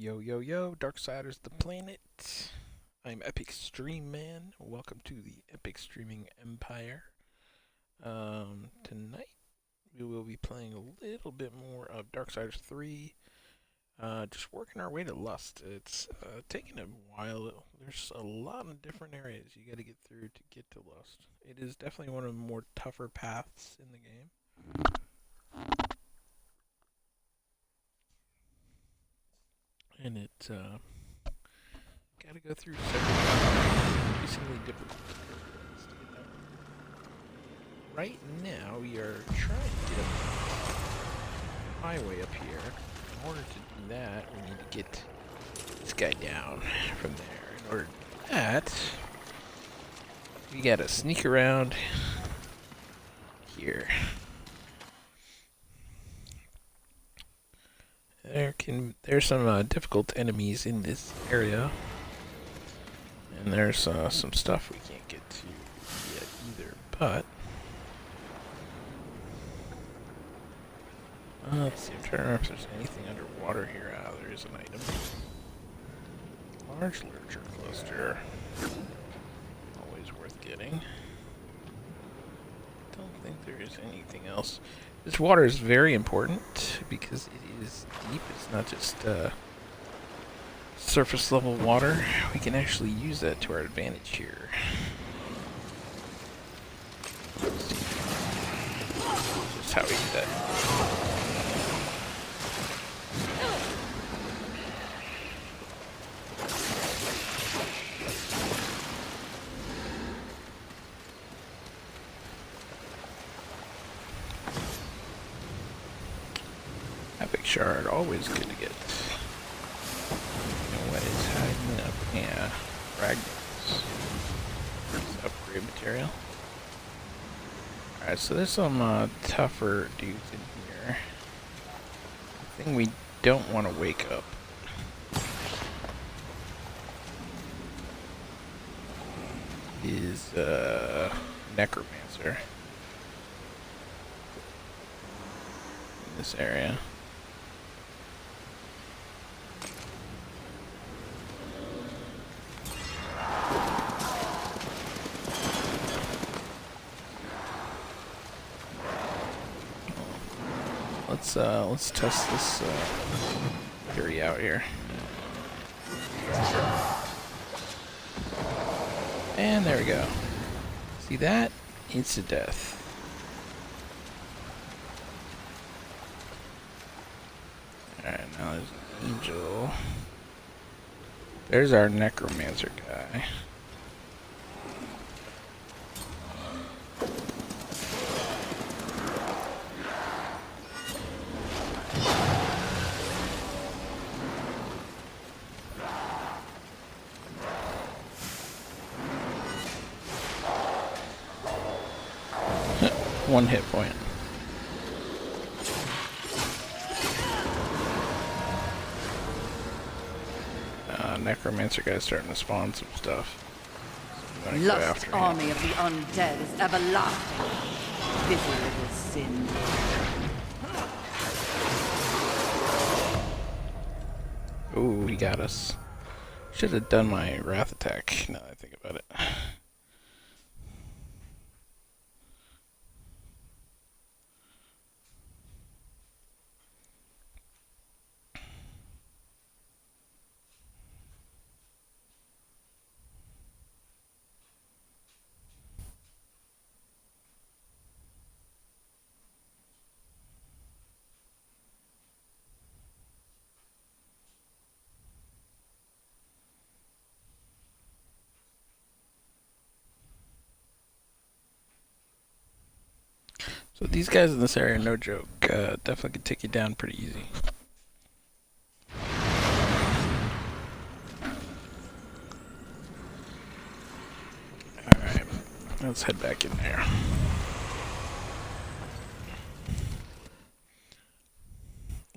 Yo, yo, yo, Darksiders the planet. I'm Epic Stream Man. Welcome to the Epic Streaming Empire. Tonight we will be playing a little bit more of Darksiders 3. Just working our way to Lust. It's taking a while. There's a lot of different areas you gotta get through to get to Lust. It is definitely one of the more tougher paths in the game. And it, gotta go through several increasingly difficult areas to get that. Right now, we are trying to get a highway up here. In order to do that, we need to get this guy down from there. In order to do that, we gotta sneak around here. There's some difficult enemies in this area, and there's some stuff we can't get to yet either. But let's see. I'm trying to remember if there's anything underwater here. There is an item. Large lurcher cluster, always worth getting. Don't think there is anything else. This water is very important because it is deep. It's not just surface level water. We can actually use that to our advantage here. Let's see just how we do that. Epic shard, always good to get. And what is hiding up? Yeah, fragments. Upgrade material. Alright, so there's some tougher dudes in here. The thing we don't want to wake up is Necromancer in this area. Let's test this theory out here. And there we go. See that? It's a death. Alright, now there's an angel. There's our necromancer guy. One hit point. Necromancer guy's starting to spawn some stuff. So I'm gonna go after him. Army of the undead is everlasting. Bitter it is sin. Ooh, he got us. Should have done my wrath attack. Now that I think about it. So these guys in this area, no joke, definitely could take you down pretty easy. Alright, let's head back in there.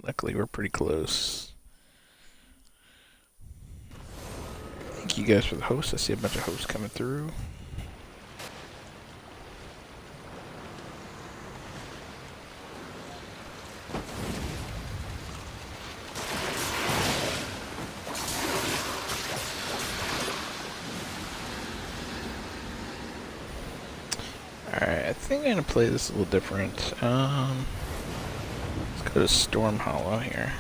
Luckily we're pretty close. Thank you guys for the hosts. I see a bunch of hosts coming through. Alright, I think I'm gonna play this a little different. Let's go to Storm Hollow here.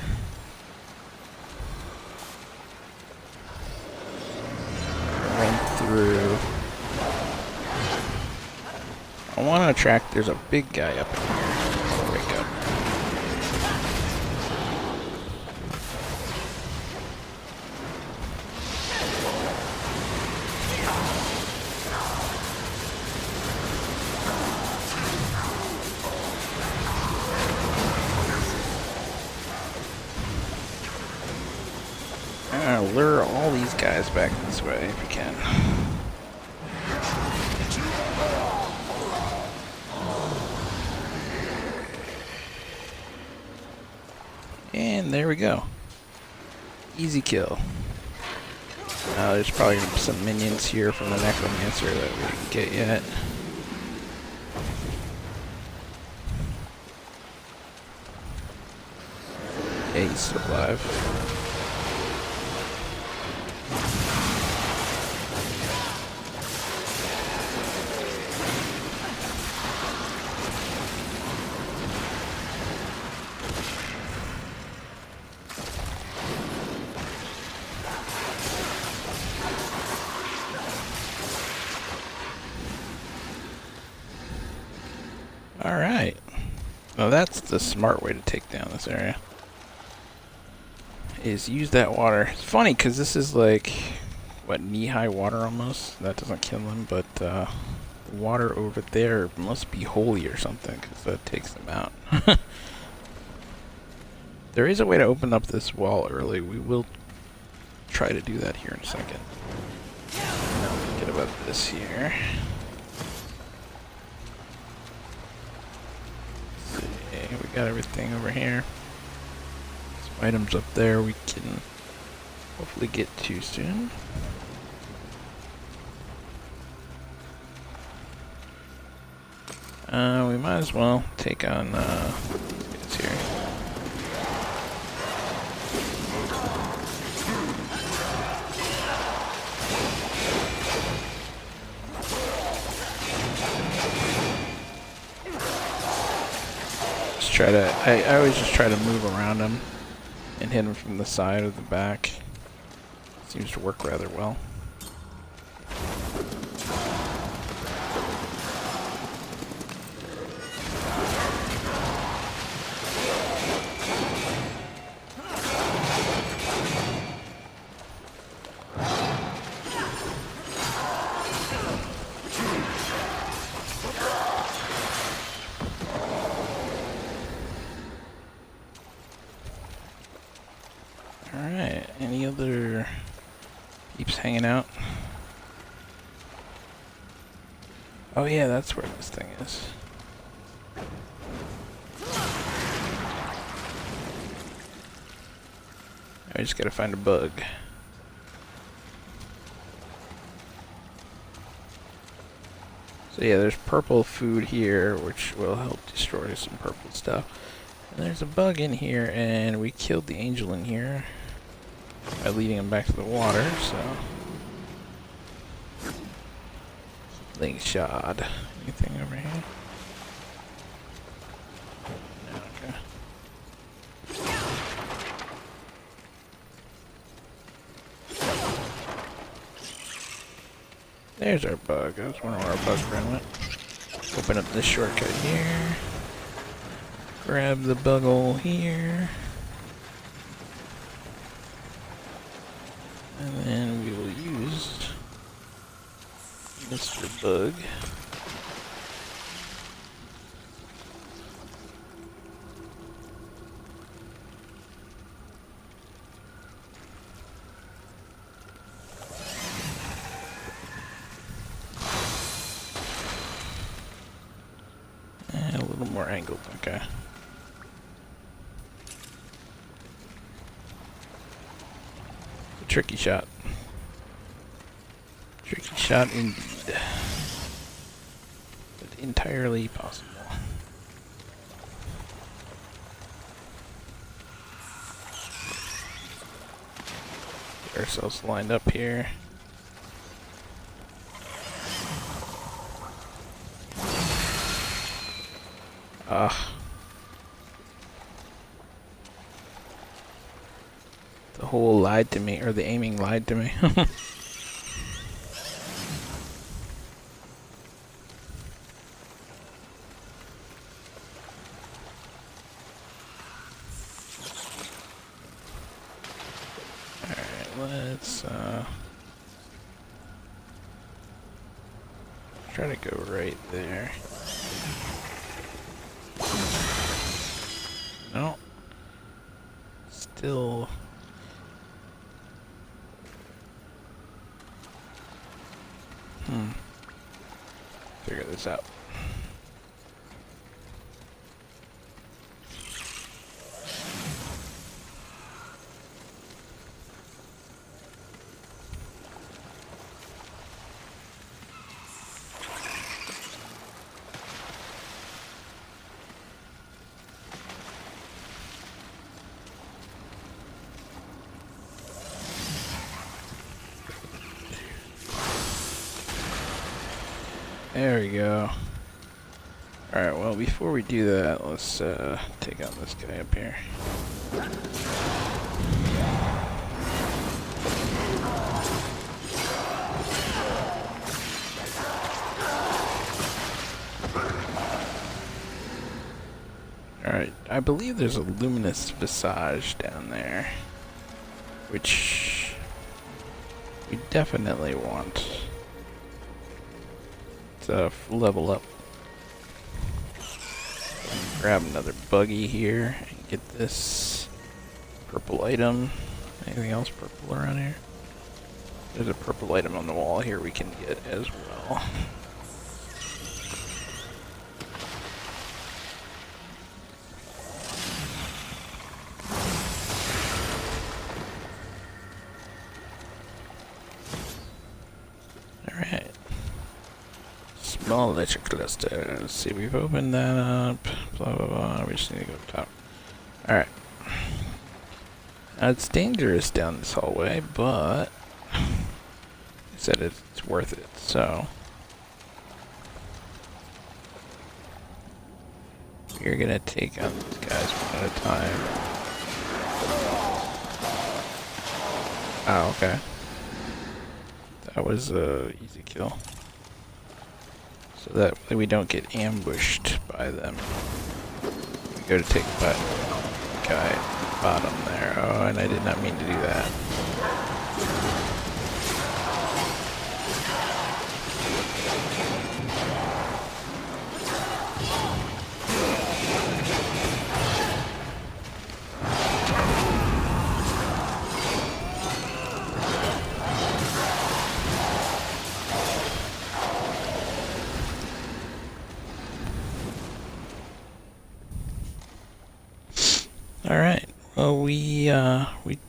Run through. I want to attract. There's a big guy up in here. Wake up. Lure all these guys back this way if you can. And there we go. Easy kill. There's probably some minions here from the Necromancer that we didn't get yet. Yeah, he's still alive. Alright. Well, that's the smart way to take down this area. Is use that water. It's funny because this is like, what, knee-high water almost? That doesn't kill him, but the water over there must be holy or something because that takes them out. There is a way to open up this wall early. We will try to do that here in a second. Forget about this here. We got everything over here. Some items up there we can hopefully get to soon. We might as well take on these guys here. I always just try to move around them and hit them from the side or the back. Seems to work rather well. Alright, any other peeps hanging out? Oh yeah, that's where this thing is. I just gotta find a bug. So yeah, there's purple food here, which will help destroy some purple stuff. And there's a bug in here, and we killed the angel in here by leading him back to the water, so. Healing shot. Anything over here? No, okay. There's our bug. I was wondering where our bug friend went. Open up this shortcut here. Grab the buggle here. And then we will use Mr. Bug. And a little more angled, okay. Tricky shot. Tricky shot indeed. But entirely possible. Get ourselves lined up here. Ugh. The hole lied to me, or the aiming lied to me. Let's try to go right there. No. Still. Figure this out. There we go. Alright, well, before we do that, let's take out this guy up here. Alright, I believe there's a luminous visage down there, which we definitely want to level up. Grab another buggy here and get this purple item. Anything else purple around here? There's a purple item on the wall here we can get as well. Alright. Small electric cluster. Let's see, we've opened that up. Blah blah blah. We just need to go top. Alright. Now it's dangerous down this hallway, but I said it's worth it, so we're gonna take out these guys one at a time. Oh, okay. That was a easy kill. So that way we don't get ambushed by them. We go to take that guy at the bottom there. Oh, and I did not mean to do that. Alright, well we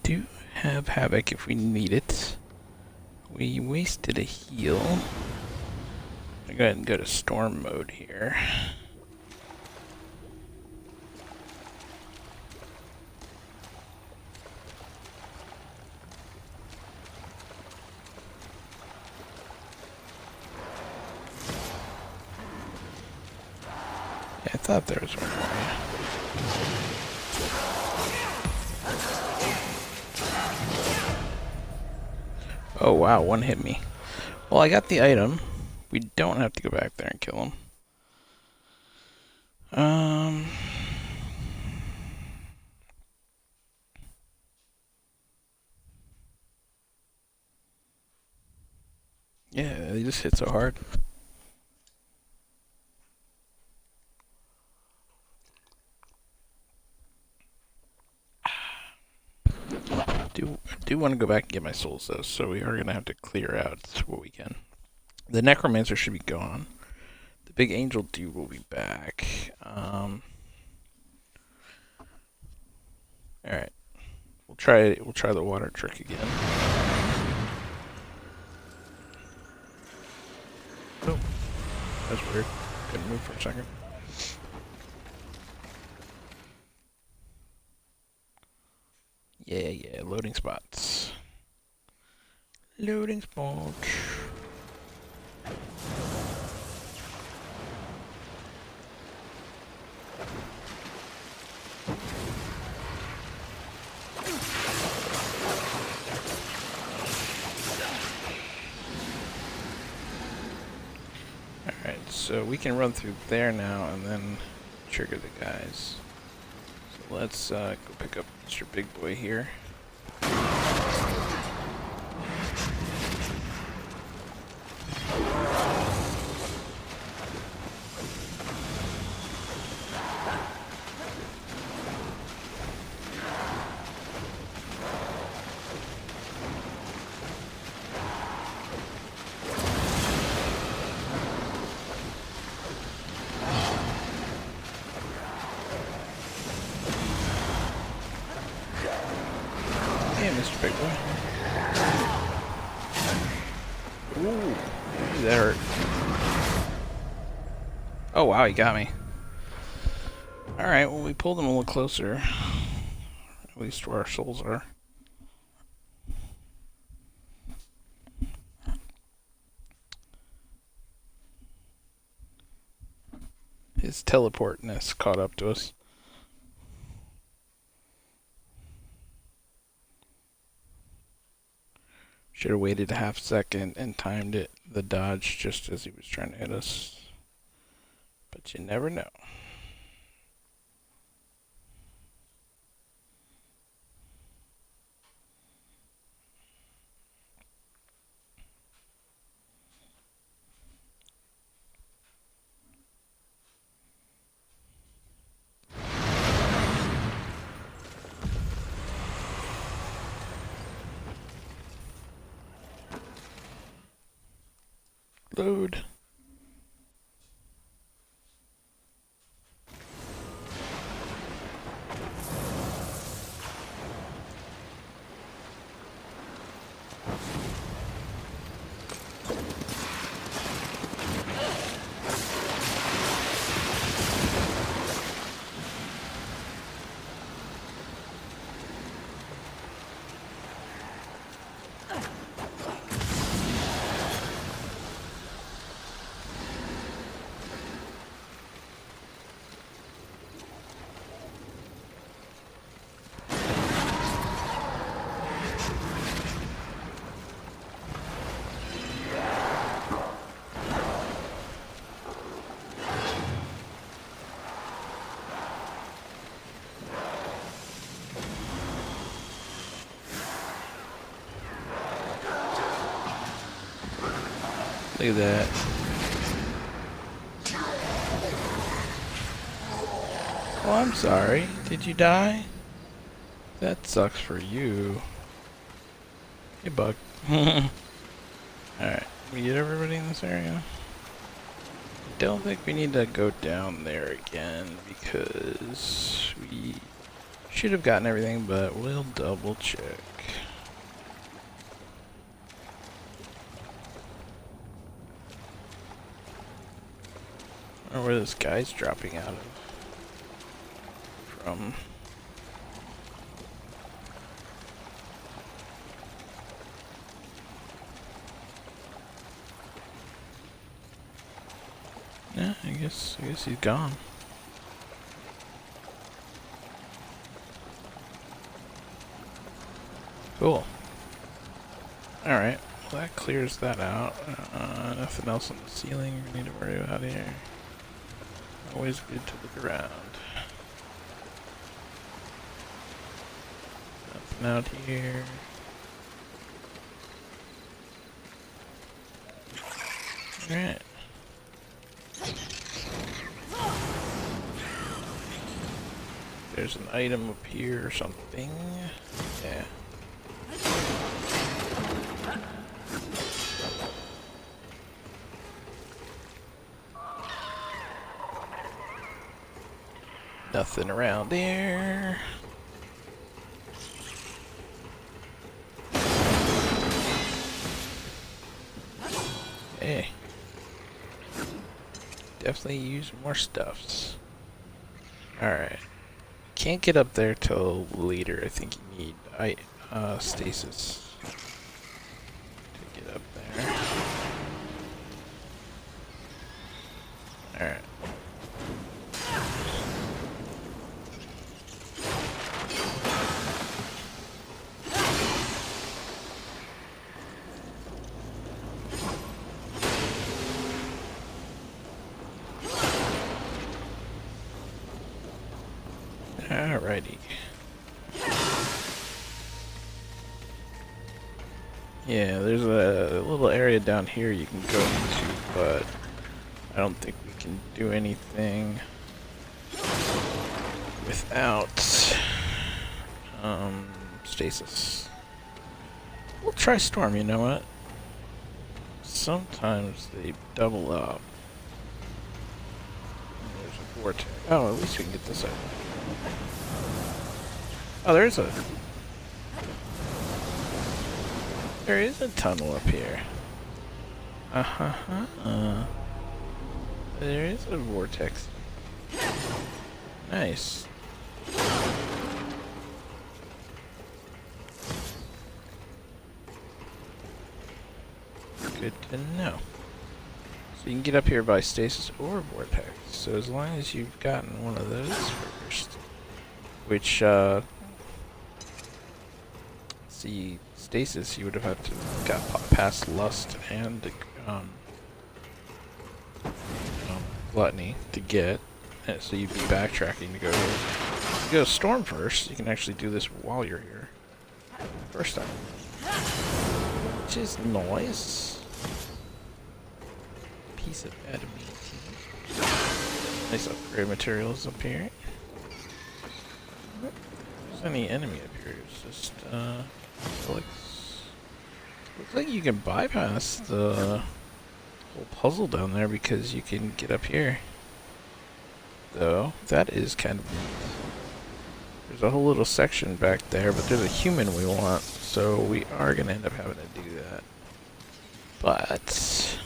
do have Havoc if we need it. We wasted a heal. I'll go ahead and go to storm mode here. Yeah, I thought there was one more. Oh wow, one hit me. Well, I got the item. We don't have to go back there and kill him. Yeah, they just hit so hard. I do want to go back and get my souls though, so we are going to have to clear out what we can. The Necromancer should be gone. The big angel dude will be back. Alright. We'll try the water trick again. Oh, that's weird. Couldn't move for a second. Yeah, loading spots. Loading spots. so we can run through there now and then trigger the guys. So let's go pick up Mr. Big Boy here. Hey, Mr. Big Boy. Ooh, that hurt. Oh wow, he got me. Alright, well we pulled him a little closer. At least where our souls are. His teleportness caught up to us. Should have waited a half second and timed it, the dodge, just as he was trying to hit us. But you never know. Load. Look at that. Oh, I'm sorry. Did you die? That sucks for you. Hey, bug. Alright, we get everybody in this area? Don't think we need to go down there again because we should have gotten everything, but we'll double check. I don't know where this guy's dropping out of from. Yeah, I guess he's gone. Cool. Alright, well that clears that out. Nothing else on the ceiling we need to worry about here. Always good to look around. Nothing out here. Alright. There's an item up here or something. Yeah. Nothing around there. Hey. Definitely use more stuffs. Alright. Can't get up there till later. I think you need stasis to get up there. Alright. Alrighty. Yeah, there's a little area down here you can go into, but I don't think we can do anything without stasis. We'll try storm, you know what? Sometimes they double up. There's a vortex. Oh, at least we can get this out. Oh, there is a tunnel up here. There is a vortex. Nice. Good to know. So you can get up here by stasis or vortex. So as long as you've gotten one of those first, which see stasis, you would have had to got past lust and gluttony to get. And so you'd be backtracking to go here. If you go storm first, you can actually do this while you're here. First time. Which is nice. Piece of adamantium. Nice upgrade materials up here. If there's any enemy up here, it's just looks like you can bypass the whole puzzle down there because you can get up here. Though that is kind of neat. There's a whole little section back there, but there's a human we want, so we are gonna end up having to do that. But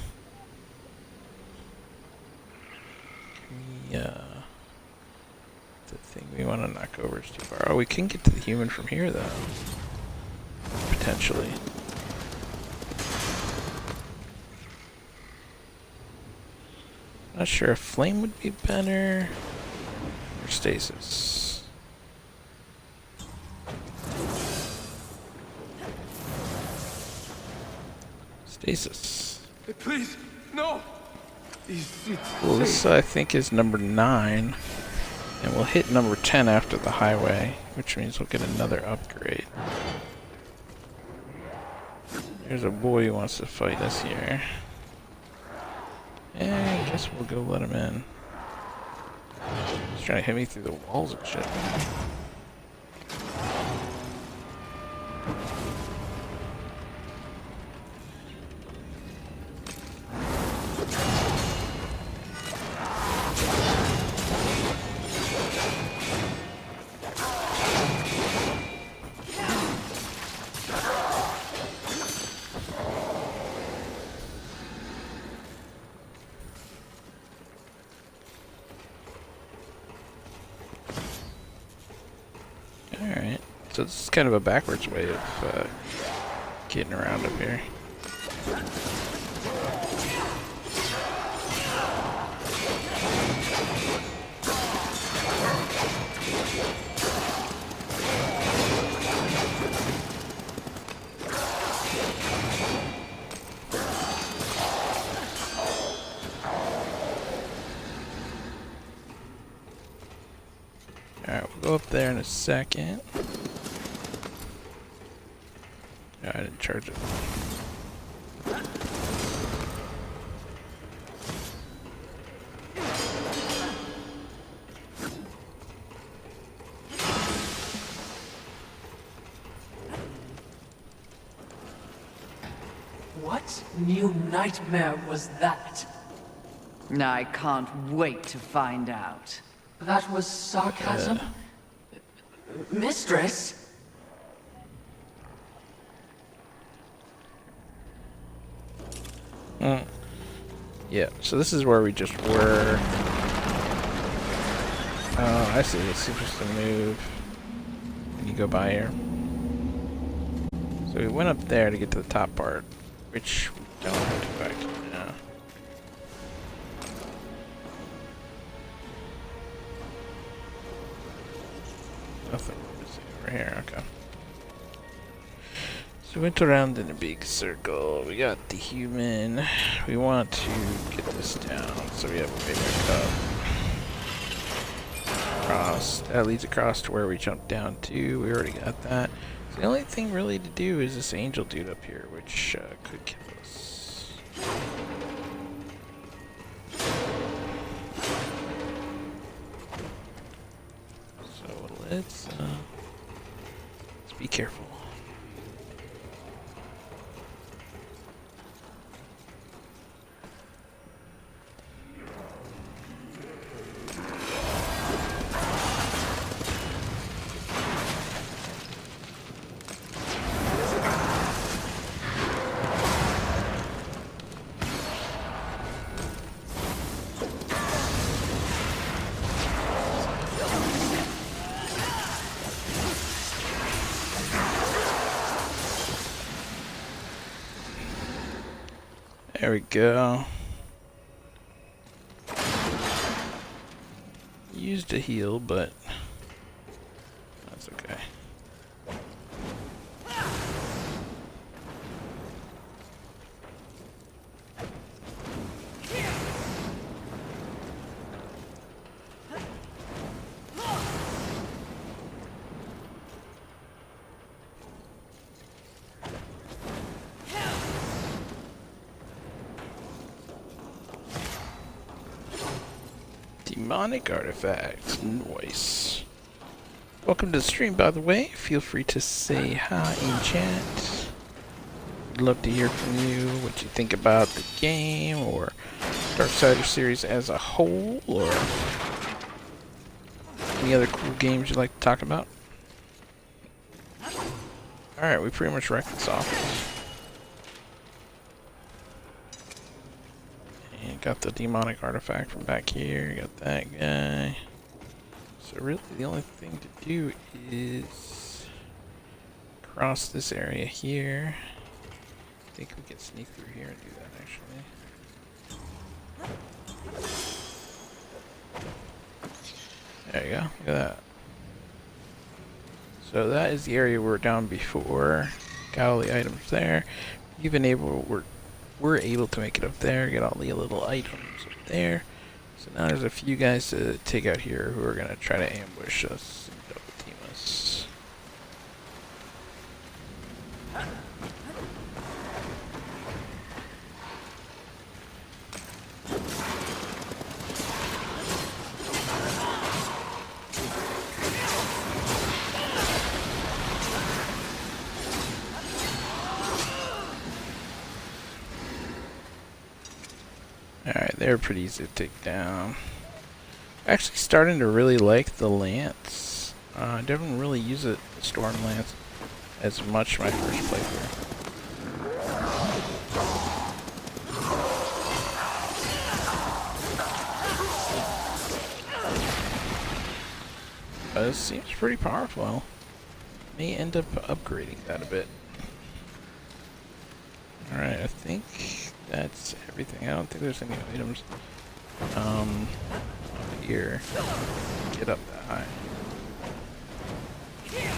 the thing we want to knock over is too far. Oh, we can get to the human from here, though. Potentially. Not sure if flame would be better or stasis. Stasis. Please, no. Well, this I think is number 9, and we'll hit number 10 after the highway, which means we'll get another upgrade. There's a boy who wants to fight us here. And I guess we'll go let him in. He's trying to hit me through the walls and shit. Alright, so this is kind of a backwards way of getting around up here. Alright, we'll go up there in a second. I didn't charge it. What new nightmare was that? I can't wait to find out. That was sarcasm? Mistress? Yeah, so this is where we just were. Oh, I see. It's supposed to move when you go by here. So we went up there to get to the top part, which we don't have to go back to now. Nothing to see over here, okay. So we went around in a big circle. We got the human. We want to get this down so we have a bigger cup. Across. else. That leads across to where we jumped down to. We already got that. So the only thing really to do is this angel dude up here, which could kill us. So let's be careful. There we go. Used a heal, but that's okay. Demonic artifact. Nice. Welcome to the stream, by the way. Feel free to say hi in chat. We'd love to hear from you, what you think about the game, or Darksiders series as a whole, or any other cool games you'd like to talk about. Alright, we pretty much wrecked this office. Got the demonic artifact from back here. Got that guy. So really the only thing to do is cross this area here. I think we can sneak through here and do that actually. There you go. Look at that. So that is the area we were down before. Got all the items there. Even we're able to make it up there, get all the little items up there. So now there's a few guys to take out here who are going to try to ambush us and double team us. Alright, they're pretty easy to take down. Actually starting to really like the lance. I didn't really use it, the storm lance, as much my first playthrough. But it seems pretty powerful. May end up upgrading that a bit. Alright, I think that's everything. I don't think there's any items up here. Get up that high. Yeah.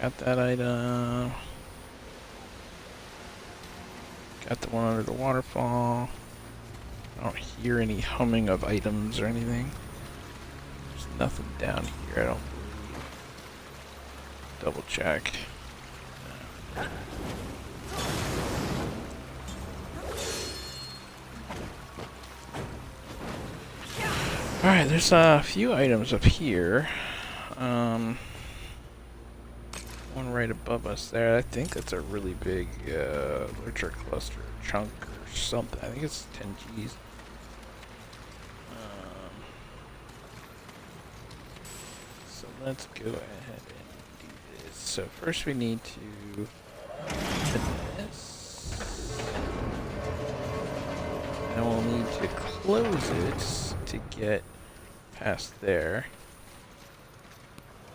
Got that item. Got the one under the waterfall. I don't hear any humming of items or anything. There's nothing down here, I don't believe. Double check. Alright, there's a few items up here. One right above us there. I think that's a really big lurcher cluster chunk or something. I think it's 10 Gs. So let's go ahead and do this. So first we need to open this. And we'll need to close it to get past there.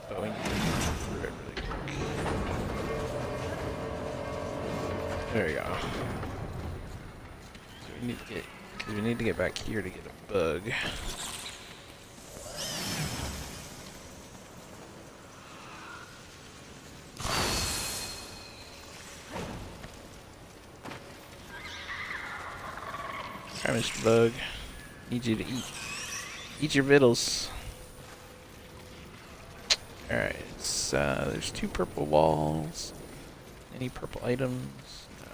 But we need to get through it really quick. There we go. So we need to get, because we need to get back here to get a bug. Alright, Mr. Bug. Need you to eat. Eat your vittles. Alright, so there's 2 purple walls. Any purple items? No.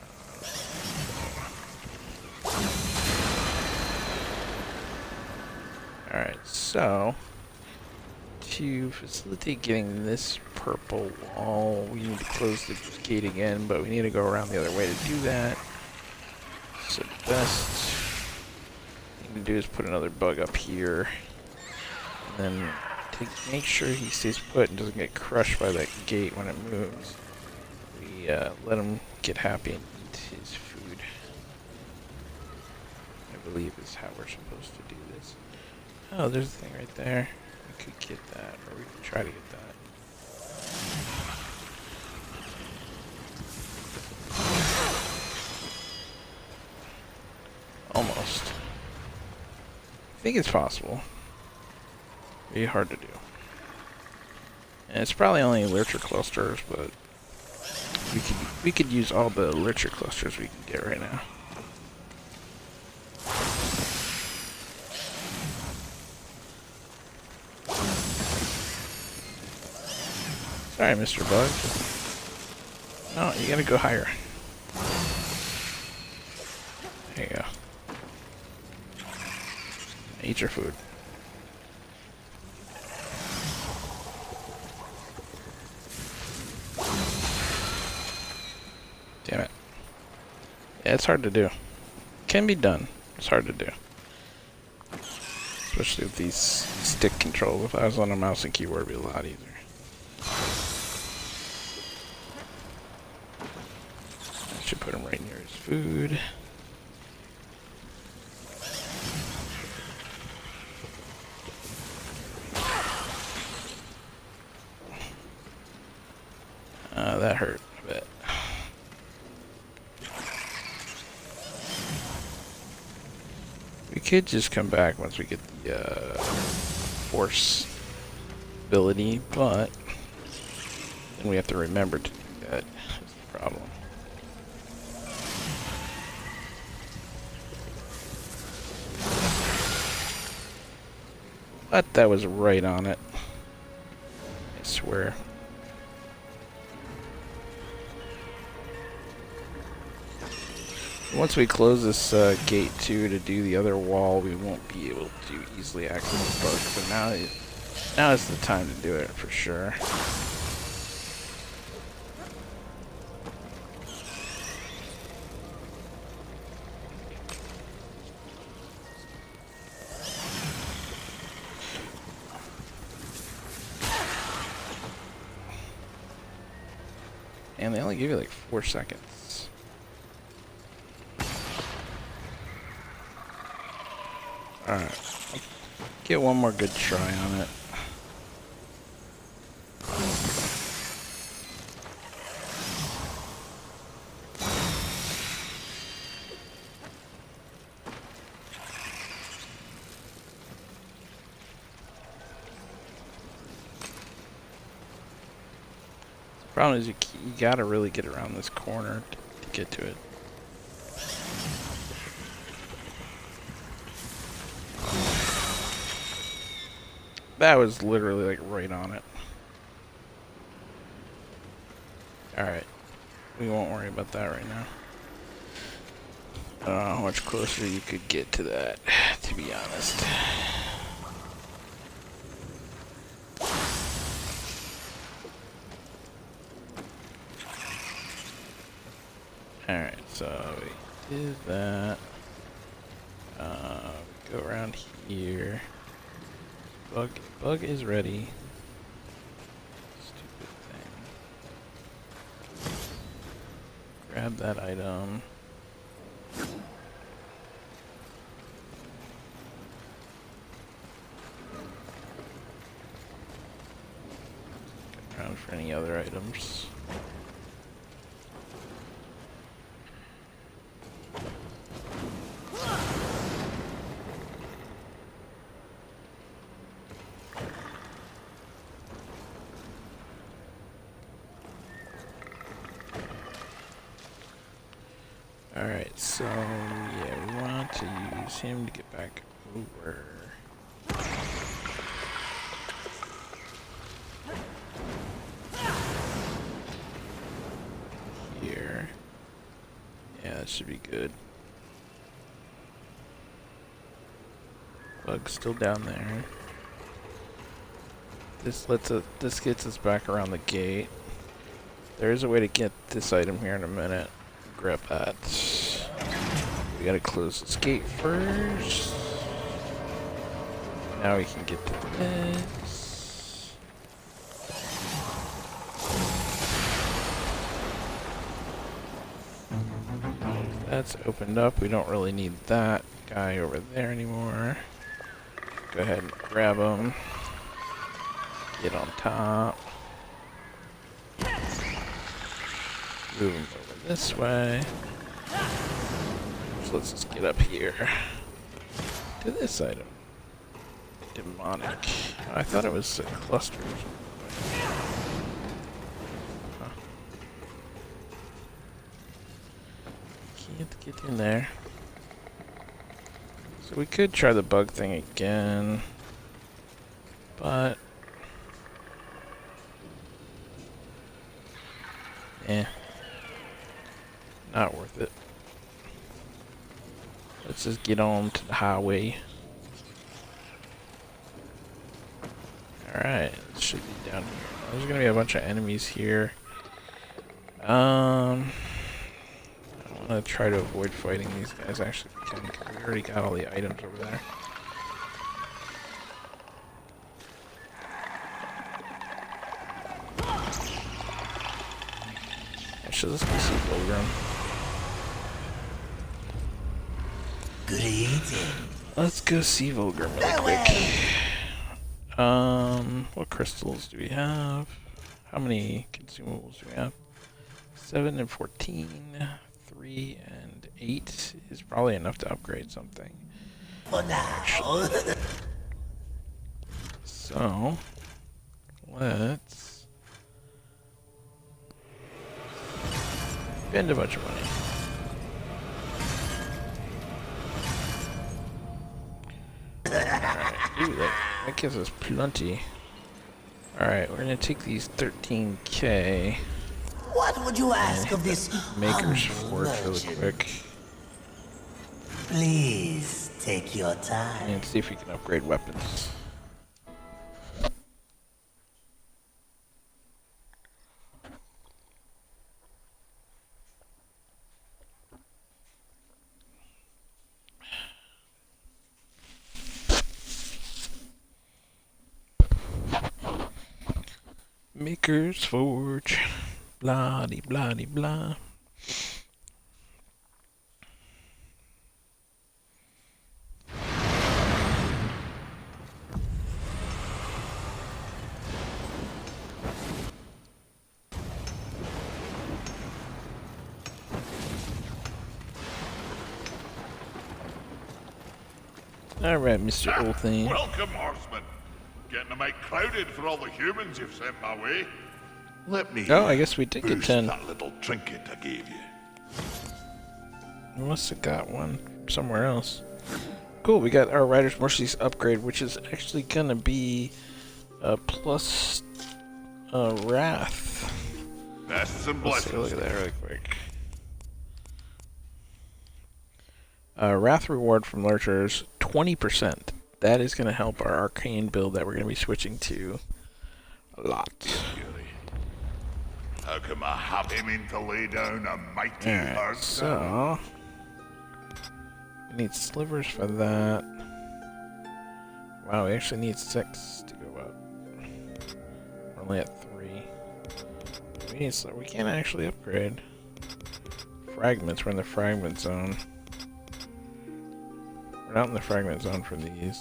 Alright, so to facilitate getting this purple wall, we need to close the gate again, but we need to go around the other way to do that. So the best thing to do is put another bug up here. And then to make sure he stays put and doesn't get crushed by that gate when it moves, we let him get happy and eat his food. I believe is how we're supposed to do this. Oh, there's the thing right there. We could get that, or we could try to get that. Almost. I think it's possible. Be hard to do. And it's probably only lurcher clusters, but we could use all the lurcher clusters we can get right now. Sorry, Mr. Bug. No, you gotta go higher. There you go. Eat your food. Damn it. Yeah, it's hard to do. Can be done. It's hard to do. Especially with these stick controls. If I was on a mouse and keyboard, it'd be a lot easier. I should put him right near his food. That hurt a bit. We could just come back once we get the force ability, but then we have to remember to do that. That's the problem. But that was right on it. I swear. Once we close this gate too to do the other wall, we won't be able to easily access the bug. But now is the time to do it for sure. And they only give you like 4 seconds. Alright, get one more good try on it. The problem is you gotta really get around this corner to get to it. That was literally like right on it. Alright. We won't worry about that right now. I don't know how much closer you could get to that, to be honest. Alright, so we did that. Go around here. Bug is ready. Stupid thing. Grab that item. Get around for any other items. Alright, so yeah, we want to use him to get back over. That should be good. Bug's still down there. This gets us back around the gate. There is a way to get this item here in a minute. Grab that. We gotta close this gate first. Now we can get to this. That's opened up. We don't really need that guy over there anymore. Go ahead and grab him. Get on top. Move him over this way. So let's just get up here to this item. Demonic. I thought it was a cluster or something. Huh. Can't get in there. So we could try the bug thing again. But not worth it. Let's just get on to the highway. Alright, it should be down here. There's gonna be a bunch of enemies here. I wanna try to avoid fighting these guys actually because we already got all the items over there. Actually, let's go see Pilgrim. Good evening. Let's go see Volgrim really quick. What crystals do we have? How many consumables do we have? 7 and 14. 3 and 8 is probably enough to upgrade something. For now. So, let's spend a bunch of money. Alright, ooh, that gives us plenty. Alright, we're gonna take these 13k. What would you ask of this Maker's Forge really virgin? quick. Please take your time. And see if we can upgrade weapons. Maker's Forge. Blah de blah de blah. Alright, Mr. Old Thing. Welcome, horseman. Getting a mite crowded for all the humans you've sent my way. Let me. Oh, I guess we did get boost 10. that little trinket I gave you. We must have got one somewhere else. Cool, we got our Rider's Mercies upgrade, which is actually gonna be a plus Wrath. Bests and Let's take a blessings. look at that really quick. Wrath reward from Lurchers, 20%. That is going to help our arcane build that we're going to be switching to a lot. How come I have him in to lay down a mighty Alright, hard so we need slivers for that. Wow, we actually need 6 to go up. We're only at 3. We can't actually upgrade. Fragments, we're in the fragment zone. We're not in the fragment zone for these.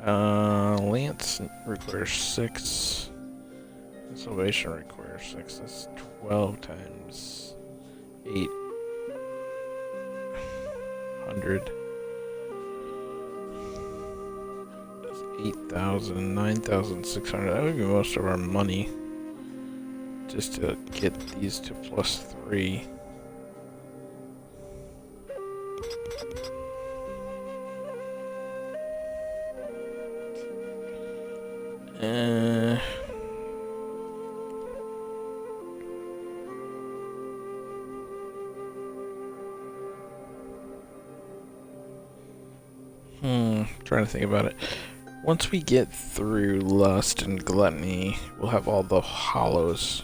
Lance requires 6. Salvation requires 6. That's 12 times 800. That's 8,000, 9,600. That would be most of our money. Just to get these to +3. Trying to think about it. Once we get through Lust and Gluttony, we'll have all the hollows.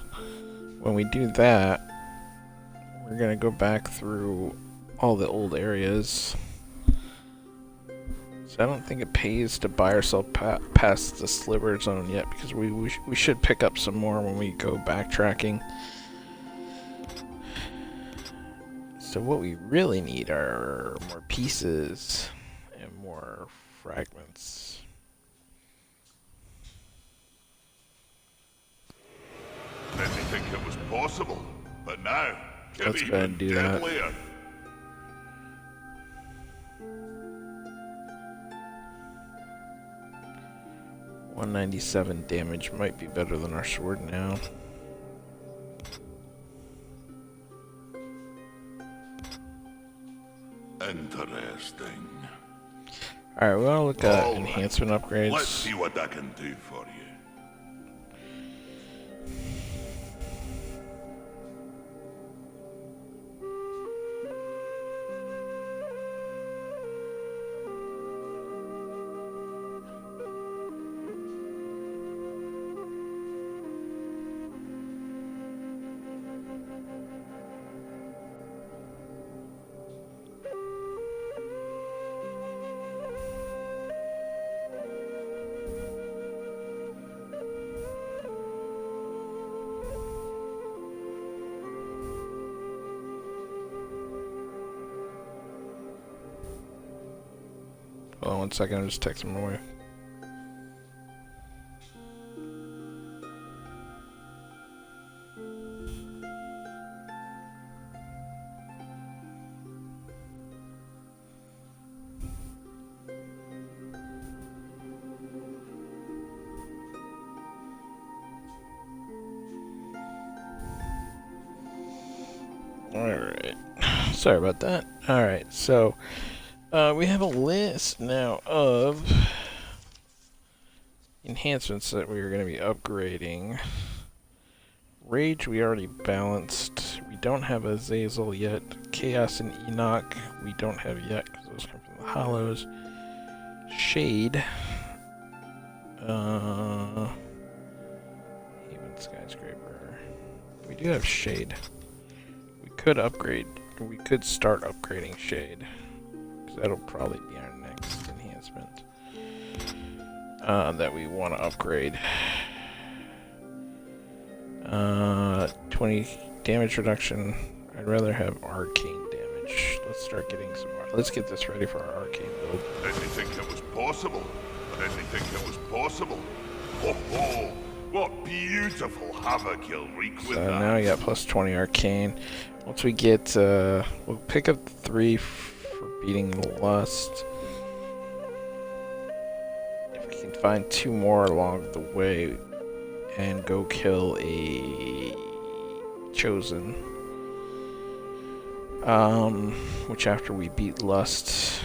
When we do that, we're gonna go back through all the old areas. So I don't think it pays to buy ourselves past the Sliver Zone yet, because we should pick up some more when we go backtracking. So what we really need are more pieces and more fragments. Didn't think it was possible, but now Let's go ahead and do that. deadlier. $197 damage might be better than our sword now. Interesting. Alright, we want to look at All right. enhancement upgrades. Let's see what I can do for you. Hold on 1 second, I'll just text him away. Alright. Sorry about that. Alright, so we have a list now of enhancements that we are going to be upgrading. Rage we already balanced. We don't have Azazel yet. Chaos and Enoch we don't have yet because those come from the Hollows. Shade. Haven Skyscraper. We do have Shade. We could upgrade. We could start upgrading Shade. That'll probably be our next enhancement that we want to upgrade. 20 damage reduction. I'd rather have arcane damage. Let's start getting some. Let's get this ready for our arcane build. Didn't think it was possible. Didn't think it was possible. Oh, oh, what beautiful havoc you'll wreak with So that. now we got plus 20 arcane. Once we get, we'll pick up 3 for beating Lust. If we can find 2 more along the way and go kill a Chosen. Which after we beat Lust,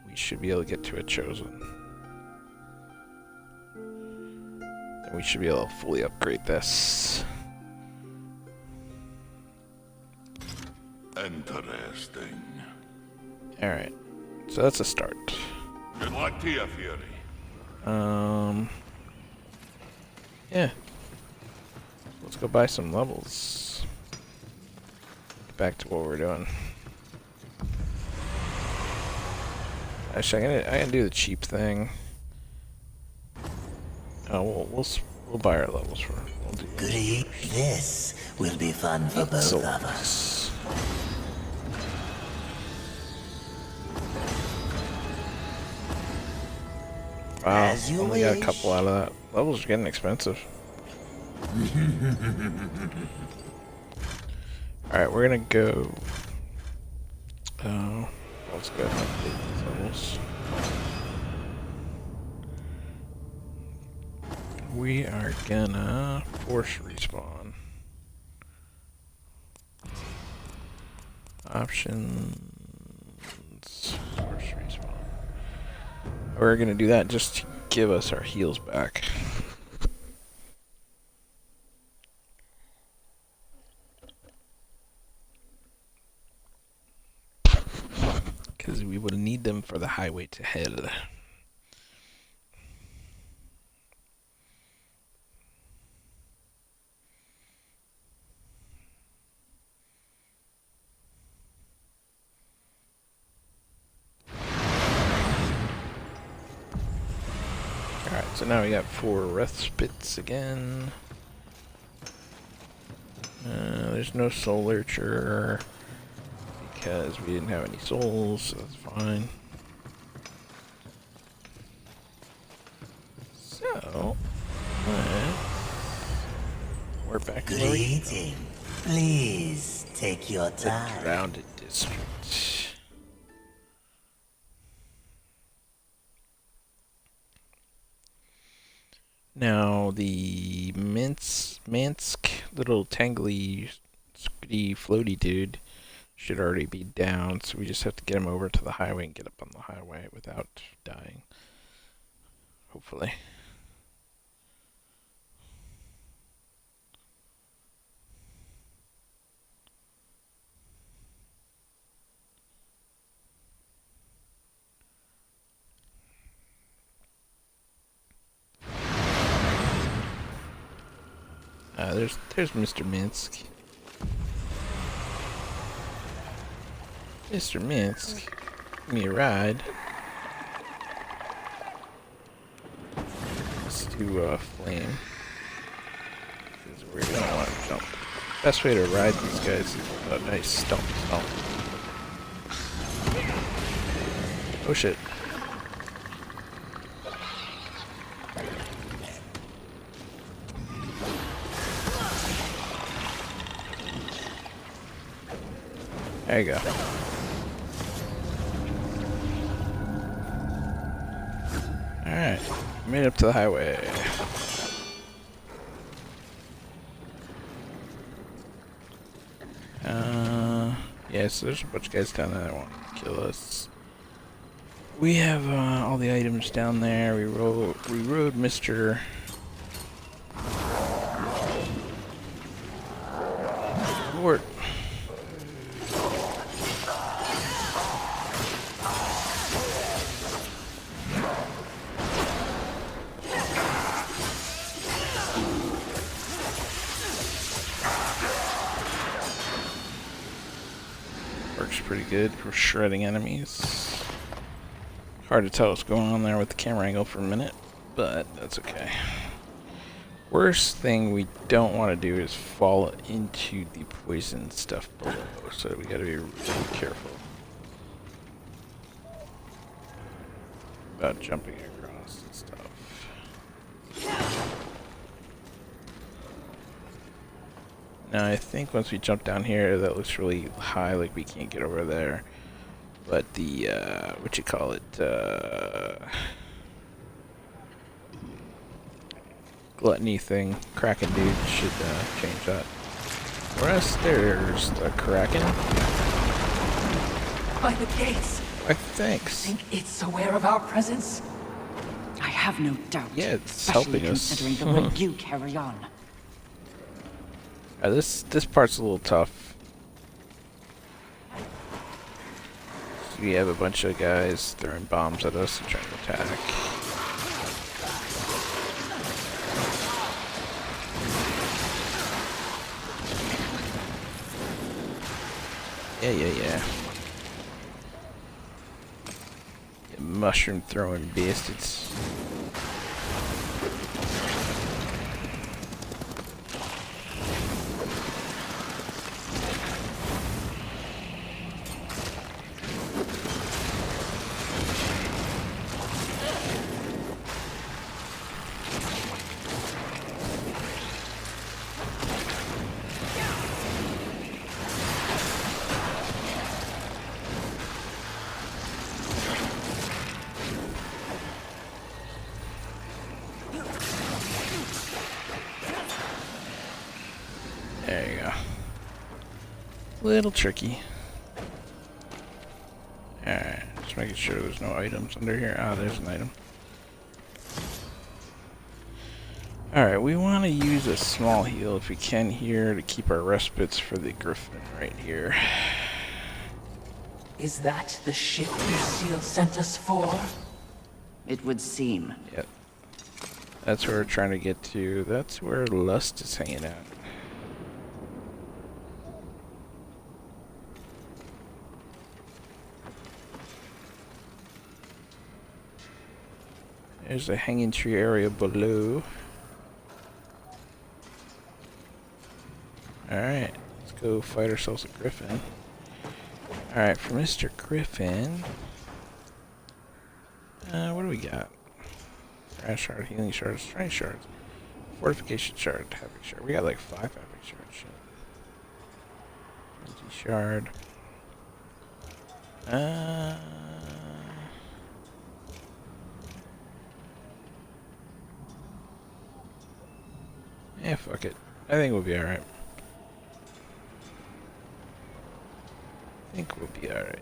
we should be able to get to a Chosen. And we should be able to fully upgrade this. Interesting. Alright, so that's a start. Good luck to you, Fury. Yeah. Let's go buy some levels. Get back to what we're doing. Actually, I can do the cheap thing. Oh, we'll buy our levels for. We'll do Goody, this will be fun for both of us. Wow, As you only got a wish. couple out of that. Levels are getting expensive. Alright, we're gonna go. Let's go ahead and update these levels. We are gonna force respawn. Options. Force respawn. We're gonna do that just to give us our heals back. because we would need them for the highway to hell. Alright, so now we got 4 respites again. There's no soul lurcher because we didn't have any souls, so that's fine. So, we're back to where we Greeting. Please take your the time. Drowned District. Now the Mansk little tangly, skitty, floaty dude should already be down, so we just have to get him over to the highway and get up on the highway without dying. Hopefully. There's Mr. Minsk. Mr. Minsk, give me a ride. Let's do flame. Because we're gonna want to jump. Best way to ride these guys is a nice stomp. Oh shit. There you go. Alright, made it up to the highway. Yeah, so there's a bunch of guys down there that want to kill us. We have all the items down there. We rode Mr. Lord. Works pretty good for shredding enemies. Hard to tell what's going on there with the camera angle for a minute, but that's okay. Worst thing we don't want to do is fall into the poison stuff below, so we gotta be really careful about jumping across and stuff. Now I think once we jump down here, that looks really high, like we can't get over there. But the, gluttony thing, Kraken dude should change that. For us, there's the Kraken. By the gates. Why, thanks. Think it's aware of our presence? I have no doubt. Yeah, it's especially helping us. considering the way you carry on. This part's a little tough. We have a bunch of guys throwing bombs at us and trying to attack. Yeah. You mushroom throwing bastards. There you go. Little tricky. Alright, just making sure there's no items under here. Ah, there's an item. Alright, we want to use a small heal if we can here to keep our respites for the griffin right here. Is that the ship Lucille sent us for? It would seem. Yep. That's where we're trying to get to. That's where Lust is hanging out. There's a hanging tree area below. Alright, let's go fight ourselves a griffin. Alright, for Mr. Griffin. What do we got? Trash shard, healing shards, strength shards, fortification shard, havoc shard. We got like 5 havoc shards. Shit. Empty shard. Yeah, fuck it. I think we'll be alright. I think we'll be alright.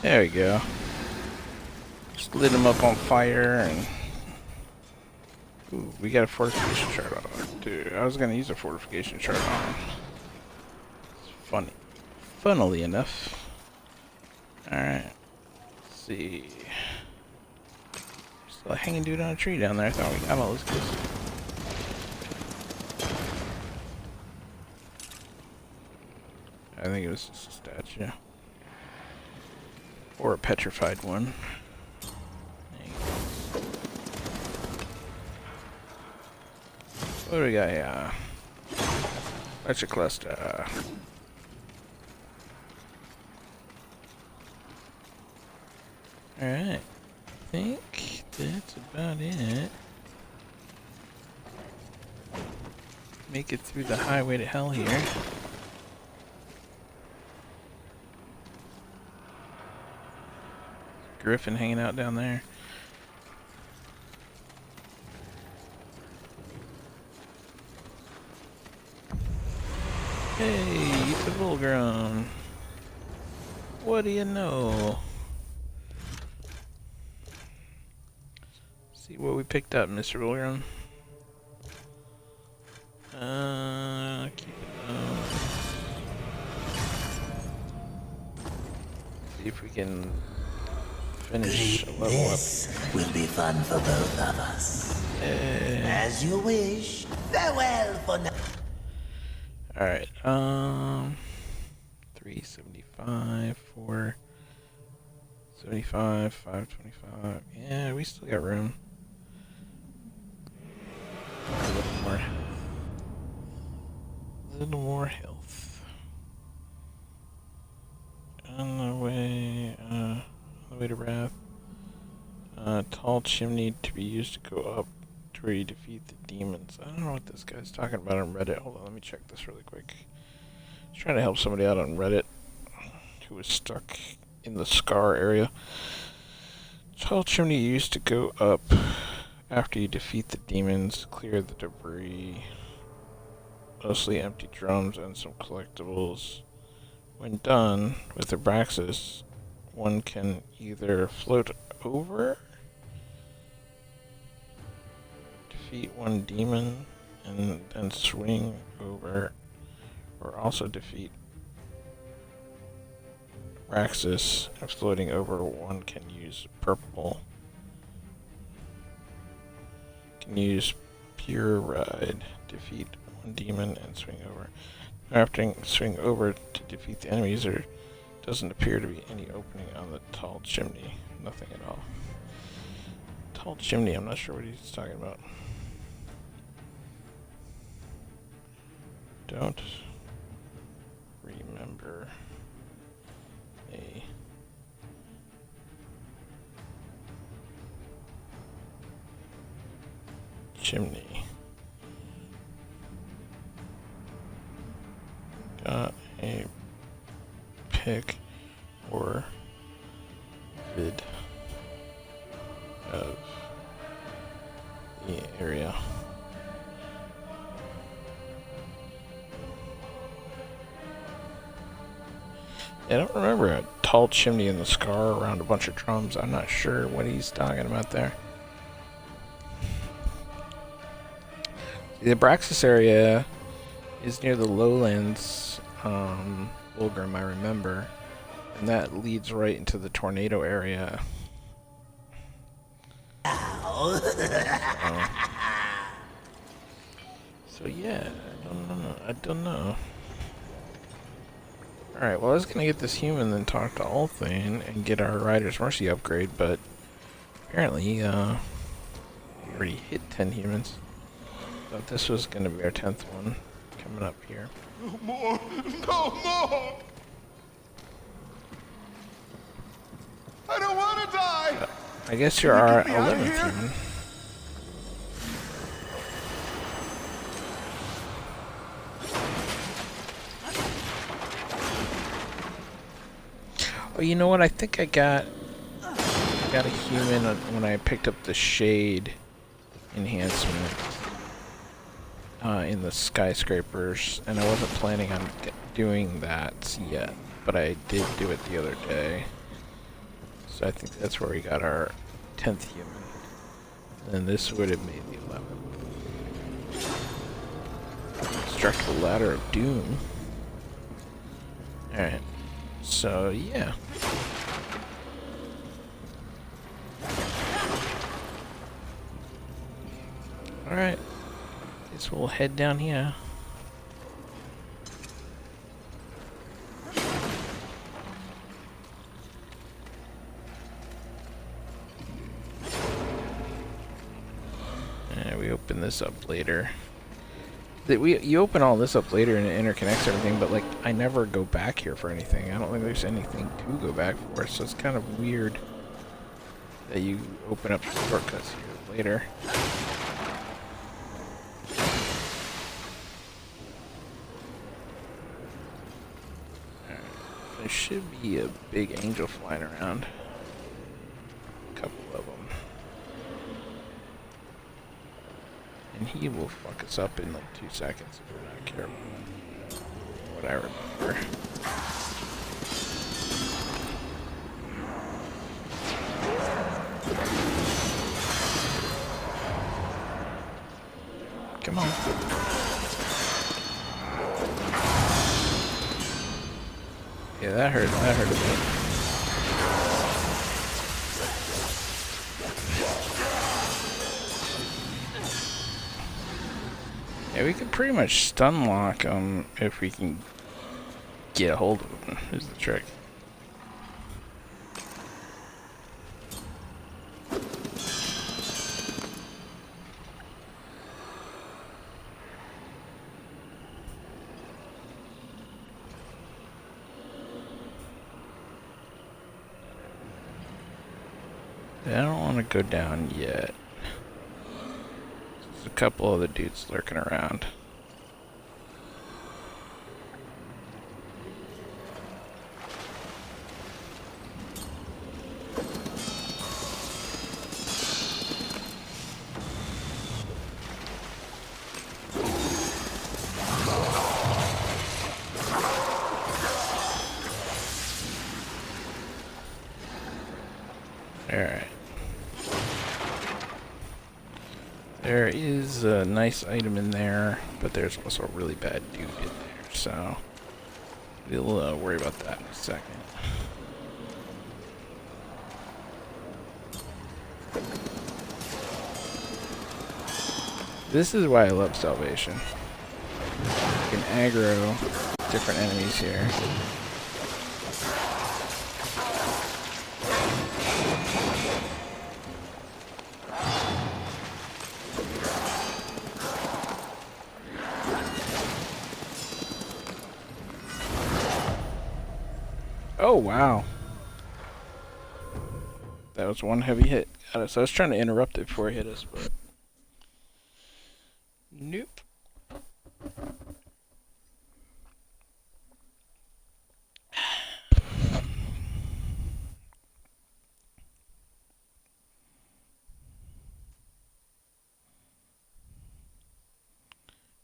There we go. Just lit him up on fire and... Ooh, we got a fortification shard on. Dude, I was gonna use a fortification shard on him. It's funny. Funnily enough. Alright. Let's see. Still a hanging dude on a tree down there. I thought we got all this good stuff. I think it was just a statue. Or a petrified one. What do we got here? That's a cluster. Alright. I think that's about it. Make it through the highway to hell here. Griffin hanging out down there. Hey, it's a full grown. What do you know? See what we picked up, Mr. Wilgram. Keep it up. See if we can finish a level up. This will be fun for both of us. As you wish. Farewell for now. Alright, 375, 475, 525. Yeah, we still got room. A little more health. A little more health. On the way to Wrath. Tall chimney to be used to go up to where you defeat the demons. I don't know what this guy's talking about on Reddit. Hold on, let me check this really quick. I was trying to help somebody out on Reddit who was stuck in the Scar area. Tall chimney used to go up after you defeat the demons, clear the debris, mostly empty drums and some collectibles. When done with Abraxas, one can either float over, defeat one demon, and then swing over, or also defeat Abraxas, and floating over one can use purple. Can use Pure Ride, defeat one demon and swing over. After swing over to defeat the enemies, there doesn't appear to be any opening on the tall chimney. Nothing at all. Tall chimney, I'm not sure what he's talking about. Don't remember a chimney. Got a pick or rid of the area. I don't remember a tall chimney in the scar around a bunch of drums. I'm not sure what he's talking about there. The Abraxas area is near the lowlands, Fulgrim, I remember. And that leads right into the tornado area. So yeah, I don't know. Alright, well I was gonna get this human, then talk to Althane and get our Rider's Mercy upgrade, but apparently, we already hit 10 humans. Thought this was gonna be our 10th one coming up here. No more! No more! I don't want to die! I guess you're our 11th human. Oh, you know what? I think I got a human when I picked up the shade enhancement in the skyscrapers, and I wasn't planning on doing that yet, but I did do it the other day. So I think that's where we got our 10th human. And this would have made the 11th. Struck the Ladder of Doom. Alright. So, yeah. Alright. Guess we'll head down here. We open this up later. You open all this up later and it interconnects everything, but like I never go back here for anything. I don't think there's anything to go back for, so it's kind of weird that you open up shortcuts here later. Alright. There should be a big angel flying around. A couple of them. And he will fuck us up in like 2 seconds if we're not careful. What I remember. Come on. Yeah, that hurt a bit. Yeah, we could pretty much stun lock him if we can get a hold of him, is the trick. I don't want to go down yet. There's a couple other dudes lurking around. Alright. There is a nice item in there, but there's also a really bad dude in there, so we'll worry about that in a second. This is why I love Salvation. You can aggro different enemies here. Oh, wow. That was one heavy hit. Got us. I was trying to interrupt it before it hit us, but... Nope.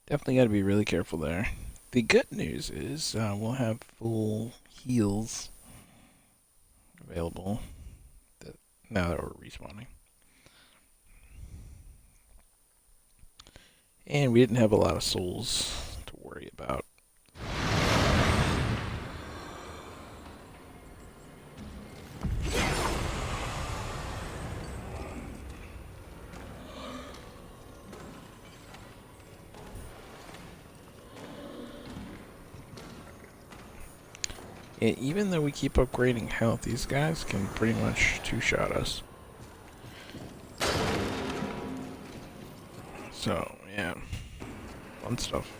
Definitely got to be really careful there. The good news is we'll have full heals available now that we're respawning. And we didn't have a lot of souls to worry about. And even though we keep upgrading health, these guys can pretty much two-shot us. So, yeah. Fun stuff.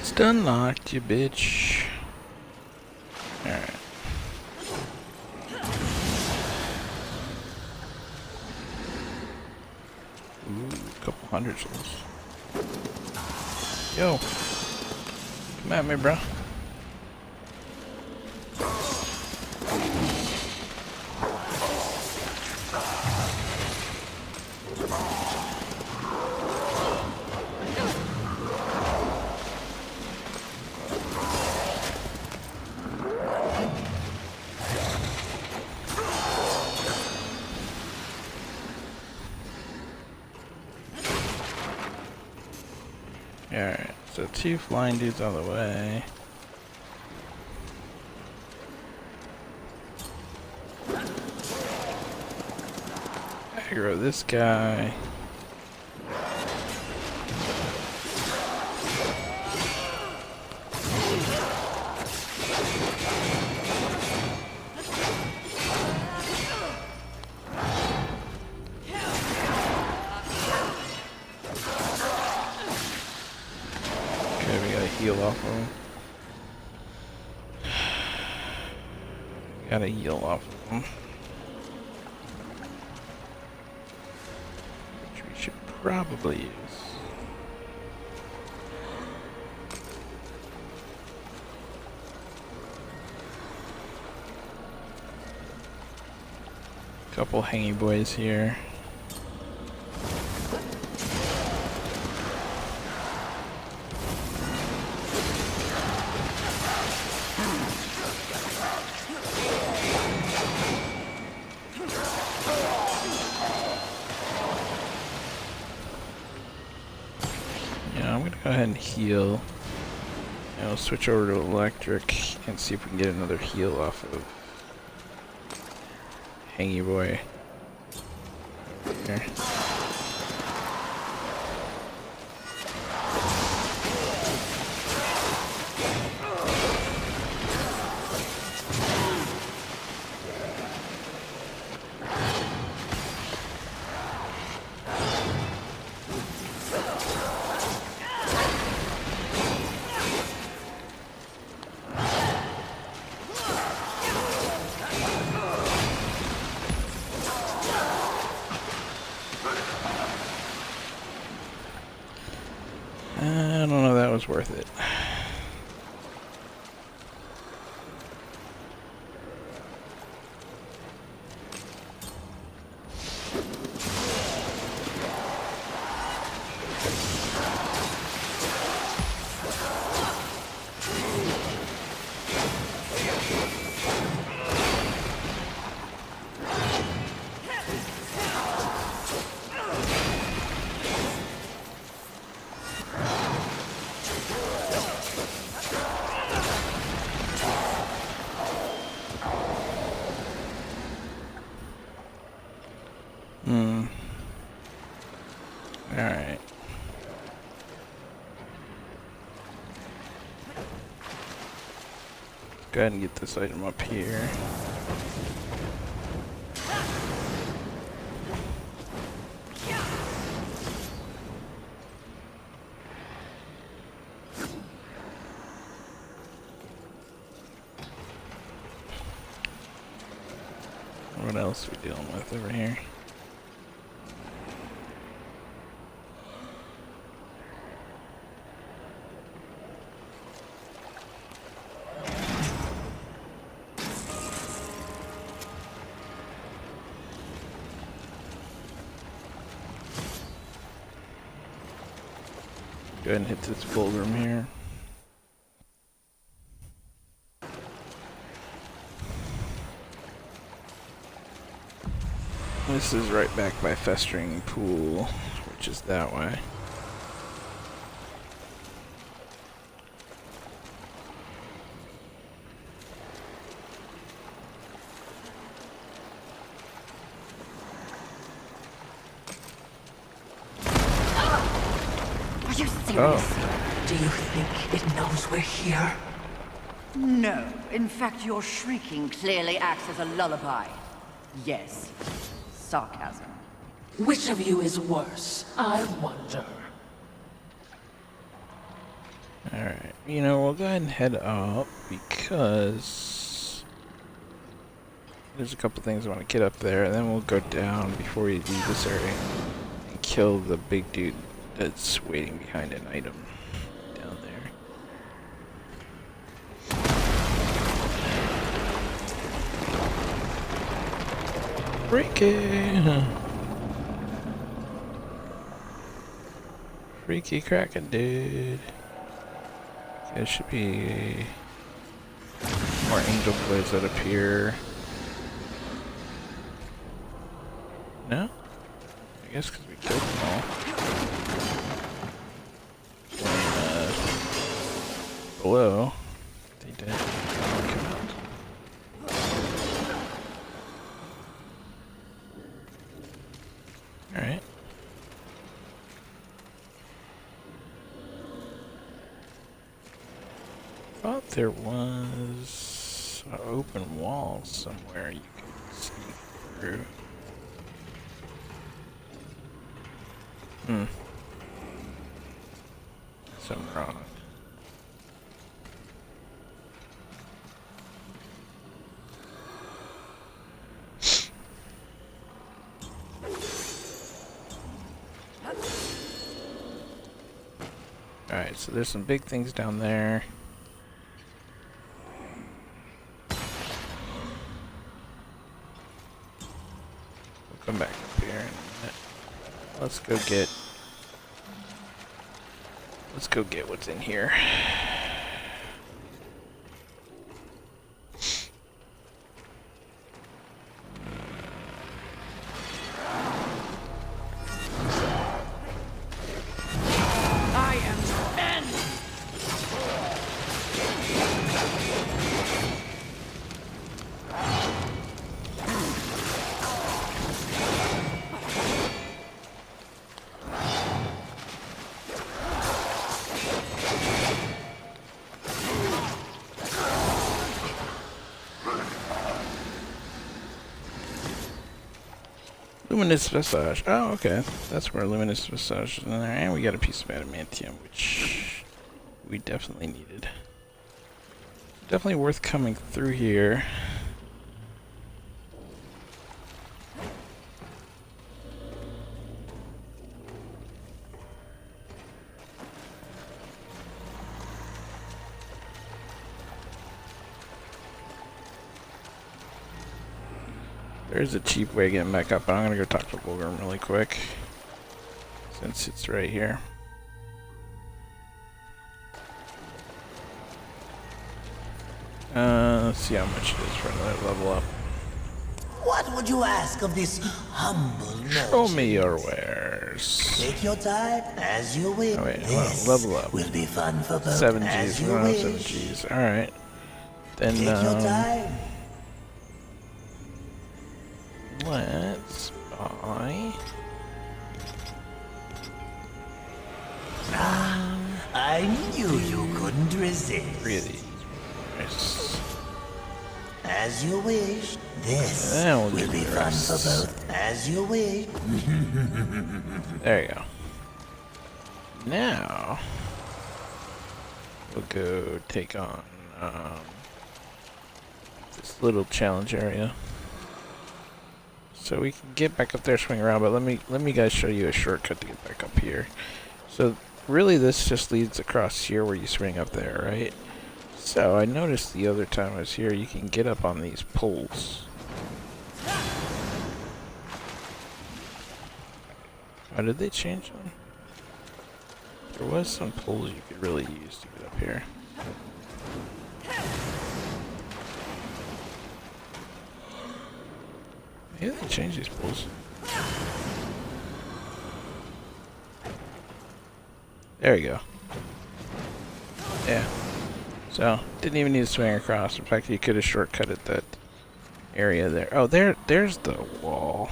Stun locked, you bitch. Alright. Ooh, a couple hundred souls. Yo. Come at me, bro. Alright, so 2 flying dudes on the way. Aggro this guy. Okay, we gotta heal off of him. Gotta heal off of him. Which we should probably use. Couple hangy boys here. Yeah, I'm gonna go ahead and heal. And we'll switch over to electric and see if we can get another heal off of Hangy boy. Here. I don't know if that was worth it. Alright. Go ahead and get this item up here. What else are we dealing with over here? Go ahead and hit this gold room here. This is right back by Festering Pool, which is that way. Are you serious? Oh, Do you think it knows we're here? No. In fact, your shrieking clearly acts as a lullaby. Yes. Sarcasm. Which of you is worse? I wonder. alright. You know, we'll go ahead and head up because there's a couple things I want to get up there, and then we'll go down before we leave this area and kill the big dude that's waiting behind an item down there. Freaky! Freaky Kraken dude. There should be more angel blades that appear. No? I guess because we killed them all. And, below, they did come out. Alright. Thought there was an open wall somewhere you could sneak through. So I'm wrong. Alright, so there's some big things down there. We'll come back up here in a minute. Let's go get what's in here. I am your end! Luminous Visage. Oh, okay. That's where Luminous Visage is in there. And we got a piece of adamantium, which we definitely needed. Definitely worth coming through here. There's a cheap way of getting back up, but I'm gonna go talk to Bulgrim really quick, since it's right here. Let's see how much it is for another level up. What would you ask of this humble merchant? Show me your wares. Take your time as you wish. Oh wait, hold on, This level up. will be fun for both 7 as Gs, you we don't have 7 wish. Gs. Alright. Then, Take your time. let's buy... I knew you couldn't resist. 3 of these. Nice. As you wish. This Then we'll will do be the fun for rest. both as you wish. There you go. Now, we'll go take on this little challenge area. So we can get back up there, swing around, but let me guys show you a shortcut to get back up here. So really this just leads across here where you swing up there, right? So I noticed the other time I was here, you can get up on these poles. Oh, did they change them? There was some poles you could really use to get up here. Maybe they changed these poles. There we go. Yeah. So, didn't even need to swing across. In fact, you could have shortcutted that area there. Oh, there's the wall.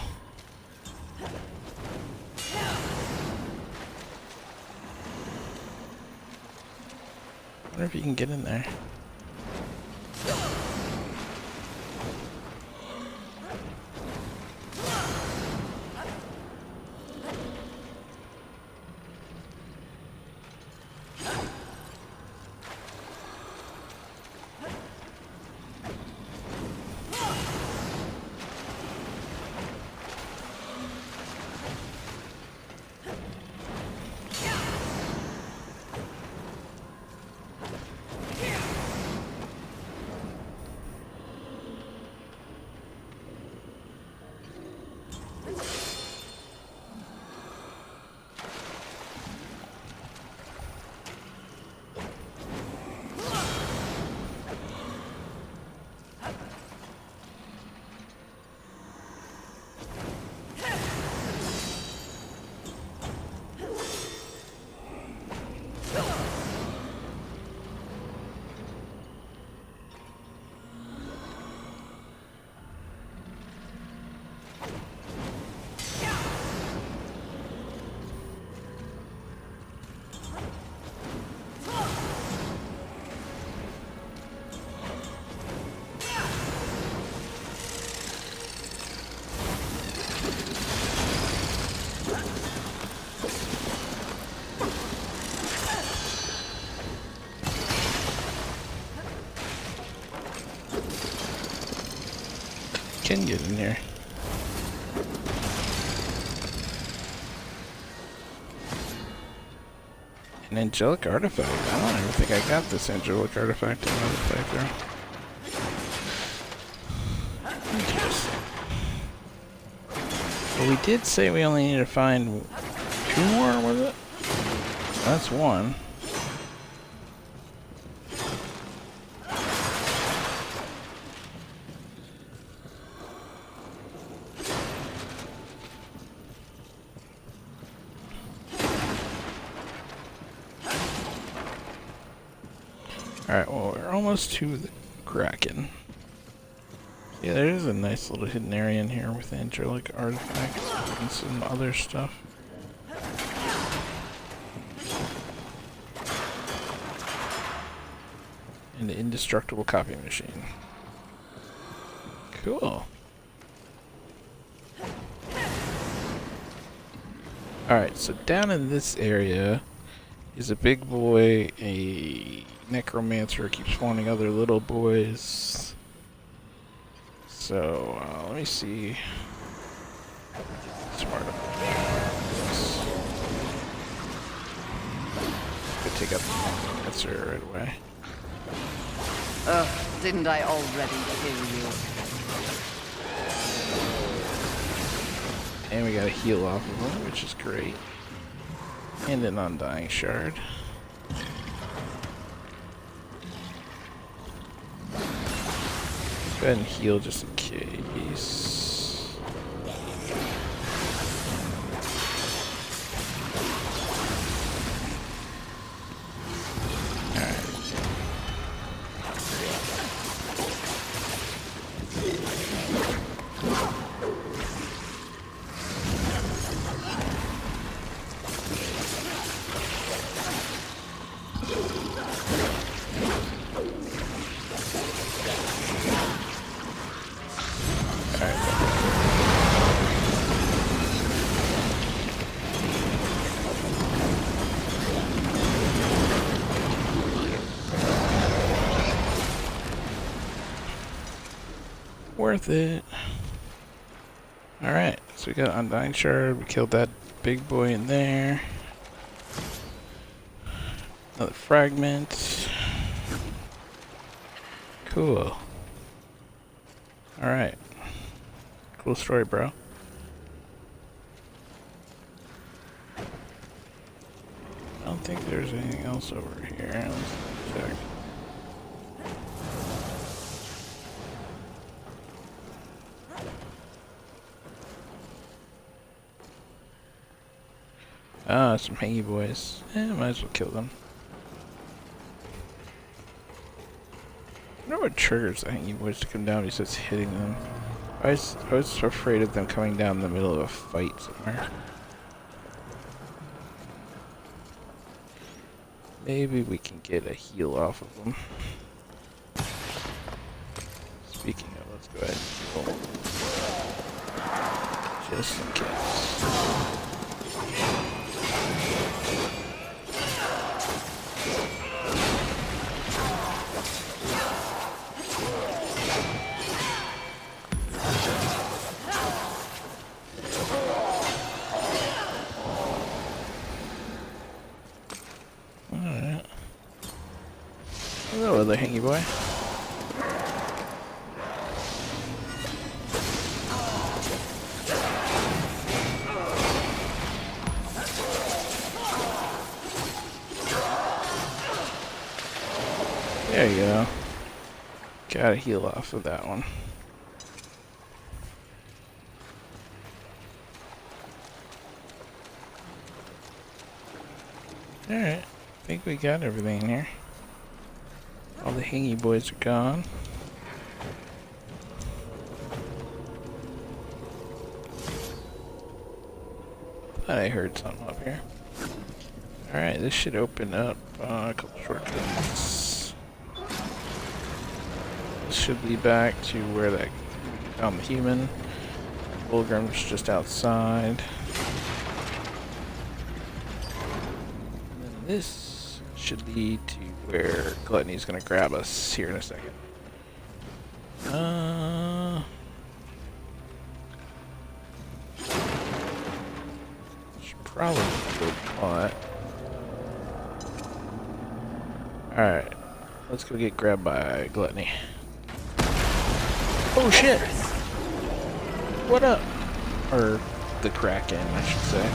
I wonder if you can get in there. Can get in here. An angelic artifact. I don't even think I got this angelic artifact in another playthrough. Interesting. Well, we did say we only need to find 2 more, was it? That's 1. Alright, well, we're almost to the Kraken. Yeah, there is a nice little hidden area in here with angelic artifacts and some other stuff. And the indestructible copy machine. Cool. Alright, so down in this area is a big boy, a necromancer keeps spawning other little boys. So, let me see. Smart up. Could take out the necromancer right away. Didn't I already kill you? And we got a heal off of him, which is great. And an undying shard. Go ahead and heal just in case. Alright. Worth it. Alright, so we got Undying Shard, we killed that big boy in there. Another fragment. Cool. Alright. Cool story, bro. I don't think there's anything else over here. Let's check. Ah, some hangy boys. Might as well kill them. I wonder what triggers the hangy boys to come down besides hitting them. I was so afraid of them coming down in the middle of a fight somewhere. Maybe we can get a heal off of them. Speaking of, let's go ahead and heal. Just in case. Hello, other hangy boy. There you go. Gotta heal off of that one. Alright, I think we got everything here. All the hangy boys are gone. Thought I heard something up here. Alright, this should open up a couple shortcuts. This should lead back to where that found the human. Fulgrim's just outside. And then this should lead to where Gluttony's gonna grab us here in a second. Should probably go caught. Alright, let's go get grabbed by Gluttony. Oh shit! What up? Or the Kraken, I should say.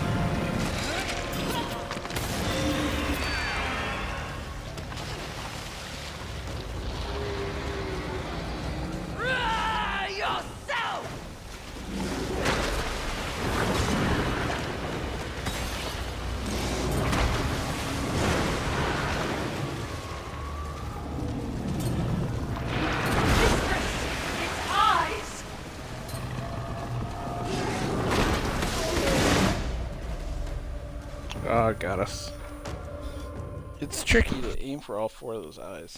Oh, it got us. It's tricky to aim for all four of those eyes.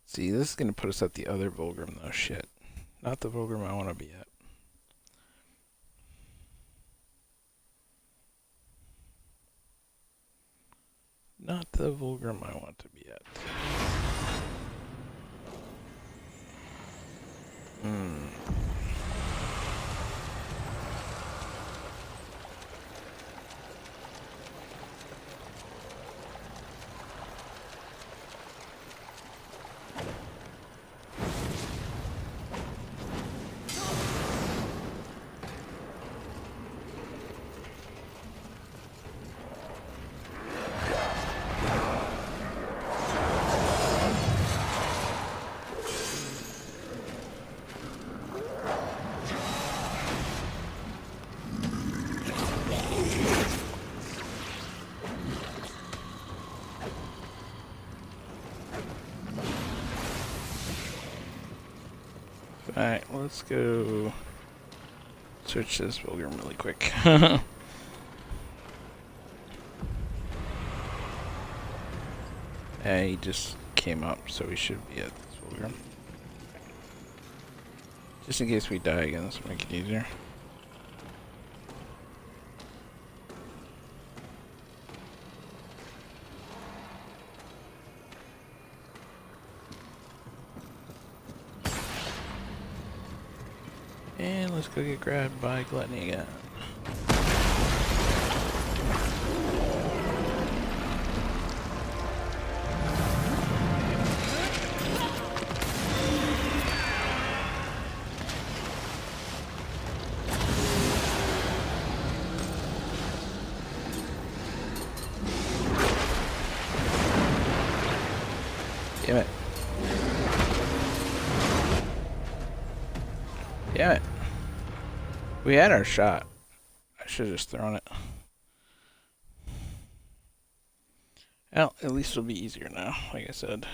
See, this is going to put us at the other Vulgrim, though. Shit. Not the Vulgrim I want to be at. Not the Vulgrim I want to be at. Alright, let's go search this Vulgrim really quick. Yeah, he just came up, so we should be at this Vulgrim. Just in case we die again, this will make it easier. let's go get grabbed by Gluttony again. Damn it. Damn it. We had our shot. I should have just thrown it. Well, at least it'll be easier now, like I said.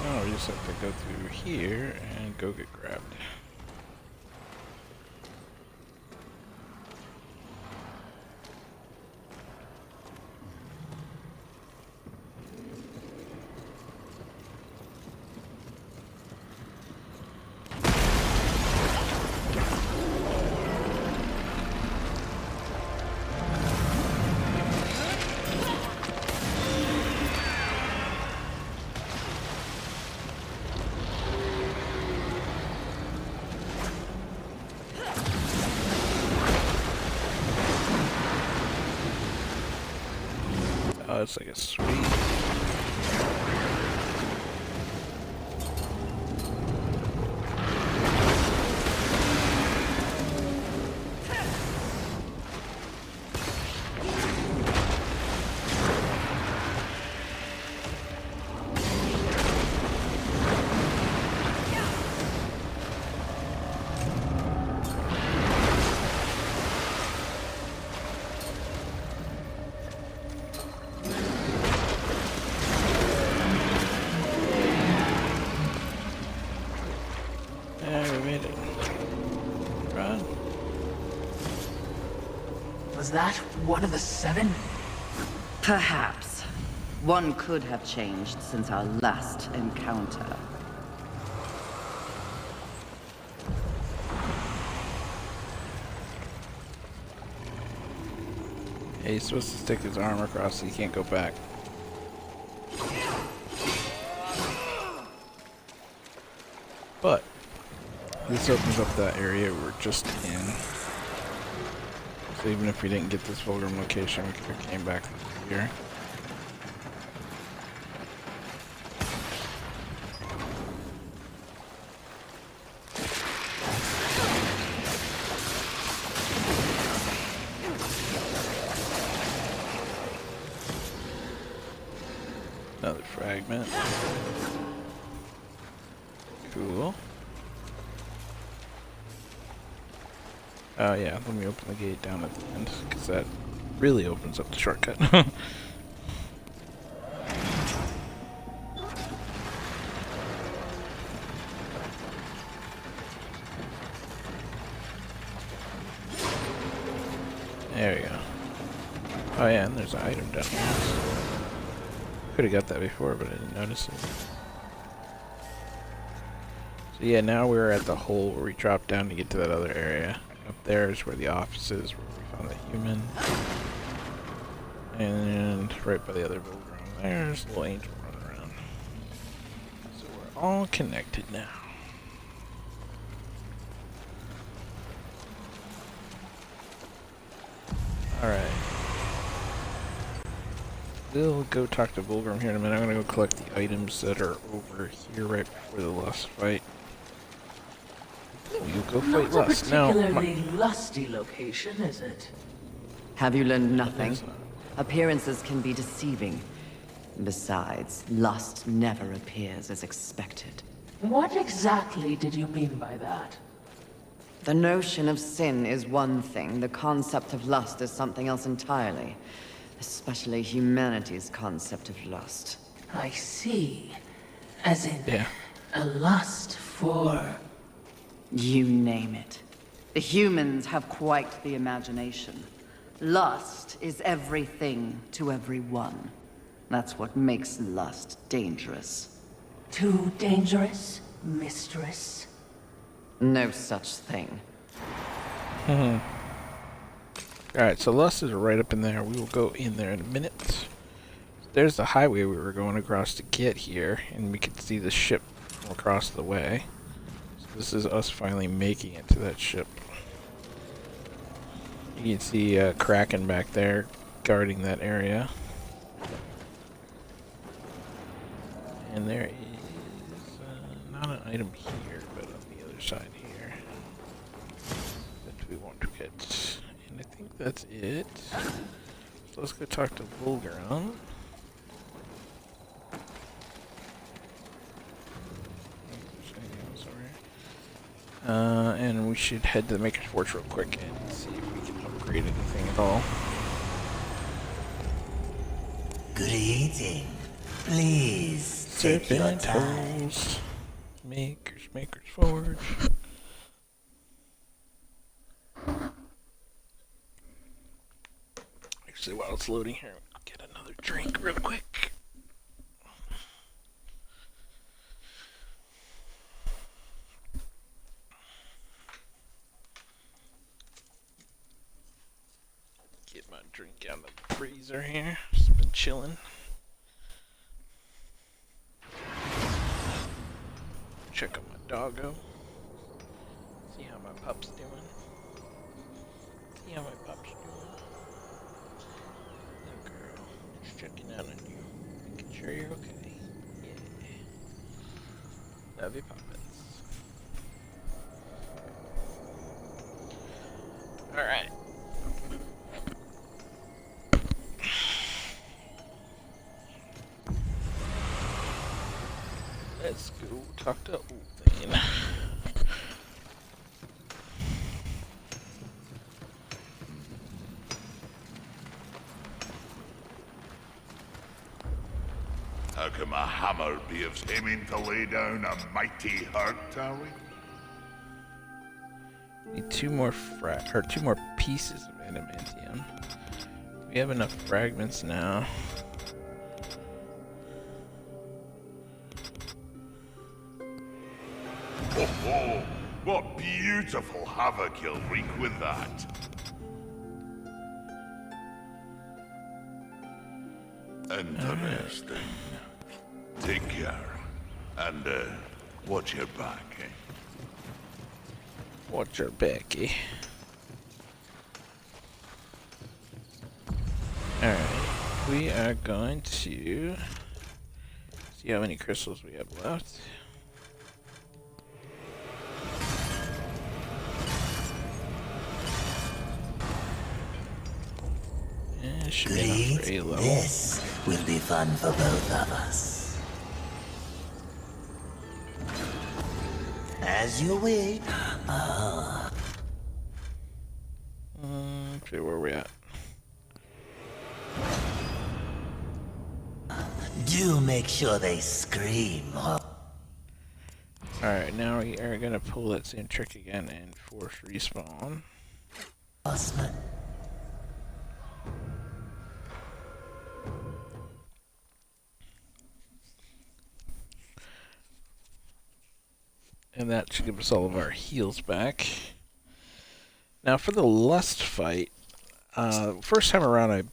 Oh, we just have to go through here and go get grabbed. Oh, it's like a sweet. Yeah, we made it. Run. Was that one of the 7? Perhaps. One could have changed since our last encounter. Yeah, he's supposed to stick his arm across so he can't go back. But this opens up that area we're just in. So even if we didn't get this Vulgrim location, we could have came back here. Another fragment. Cool. Oh yeah, let me open the gate down at the end, because that really opens up the shortcut. There we go. Oh yeah, and there's an item down here. Could have got that before, but I didn't notice it. So yeah, now we're at the hole where we dropped down to get to that other area. Up there is where the office is, where we found the human. And right by the other building, there's a little angel running around. So we're all connected now. Alright. We'll go talk to Vulgrim here in a minute. I'm gonna go collect the items that are over here right before the lust fight. You go fight Not a Lust. Now, particularly lusty location, is it? Have you learned nothing? It's not. Appearances can be deceiving. Besides, lust never appears as expected. What exactly did you mean by that? The notion of sin is one thing, the concept of lust is something else entirely. Especially humanity's concept of lust. I see. As in, Yeah. a lust for... You name it. The humans have quite the imagination. Lust is everything to everyone. That's what makes lust dangerous. Too dangerous, mistress? No such thing. Alright, so lust is right up in there. We will go in there in a minute. There's the highway we were going across to get here, and we could see the ship from across the way. So this is us finally making it to that ship. You can see Kraken back there guarding that area. And there is not an item here, but on the other side here that we want to get. And I think that's it. So let's go talk to Volgaron. And we should head to the Maker's Forge real quick and see if we can upgrade anything at all. Good eating. Please take your Serpent time. holes. Maker's Forge. Actually, while it's loading here, I'll get another drink real quick. Get my drink out of the freezer here. Just been chilling. Check on my doggo. See how my pup's doing. See how my pup's doing. Little girl, just checking out on you. Making sure you're okay. Yeah. Love you, puppets. Alright. Let's go talk to Ulthane. How can my hammer be of aiming to lay down a mighty hurt, are we? Need two more pieces of adamantium. We have enough fragments now. Oh, what beautiful havoc you'll wreak with that. Interesting. Take care. And, watch your back, eh? Watch your backy. Alright, we are going to see how many crystals we have left. And it should be enough for a level. This will be fun for both of us. As you wish. Okay, where are we at? Do make sure they scream. Alright, now we are gonna pull that same trick again and force respawn. Osman. And that should give us all of our heals back. Now for the lust fight, first time around I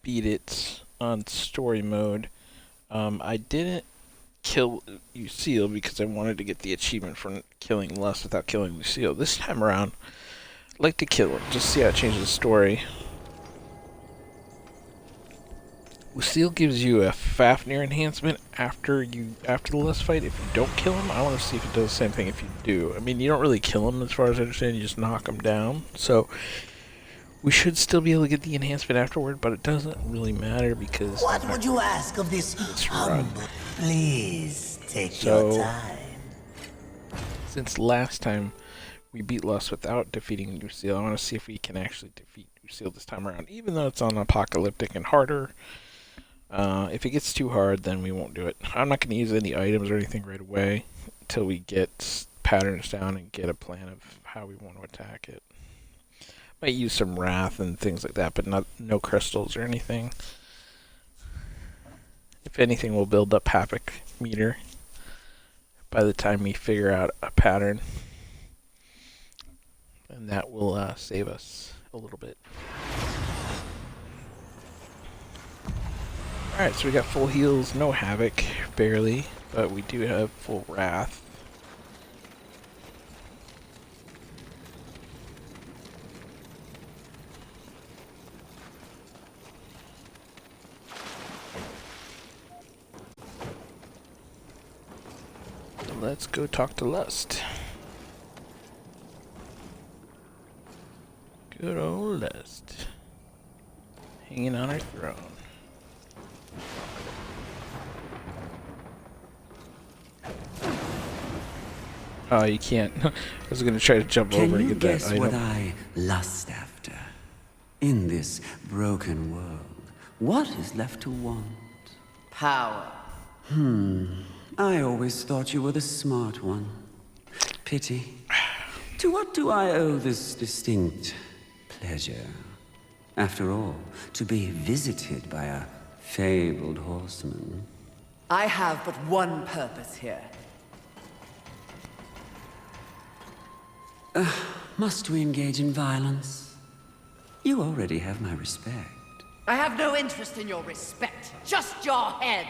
beat it on story mode. I didn't kill Lucille because I wanted to get the achievement for killing Lust without killing Lucille. This time around, I'd like to kill her, just see how it changes the story. Lucille gives you a Fafnir enhancement after the Lust fight if you don't kill him. I want to see if it does the same thing if you do. I mean, you don't really kill him as far as I understand, you just knock him down. So we should still be able to get the enhancement afterward, but it doesn't really matter because... What would you ask of this run. humble? Please take So- your time. Since last time we beat Lust without defeating Lucille, I want to see if we can actually defeat Lucille this time around, even though it's on Apocalyptic and harder. If it gets too hard, then we won't do it. I'm not going to use any items or anything right away until we get patterns down and get a plan of how we want to attack it. Might use some wrath and things like that, but no crystals or anything. If anything, we'll build up havoc meter by the time we figure out a pattern, and that will save us a little bit. Alright, so we got full heals, no havoc, barely, but we do have full wrath. Let's go talk to Lust. Good old Lust. Hanging on her throne. Oh, you can't. I was gonna try to jump over and get that item. Can you guess what I lust after? In this broken world, what is left to want? Power. I always thought you were the smart one. Pity. To what do I owe this distinct pleasure? After all, to be visited by a fabled horseman. I have but one purpose here. Must we engage in violence? You already have my respect. I have no interest in your respect, just your head.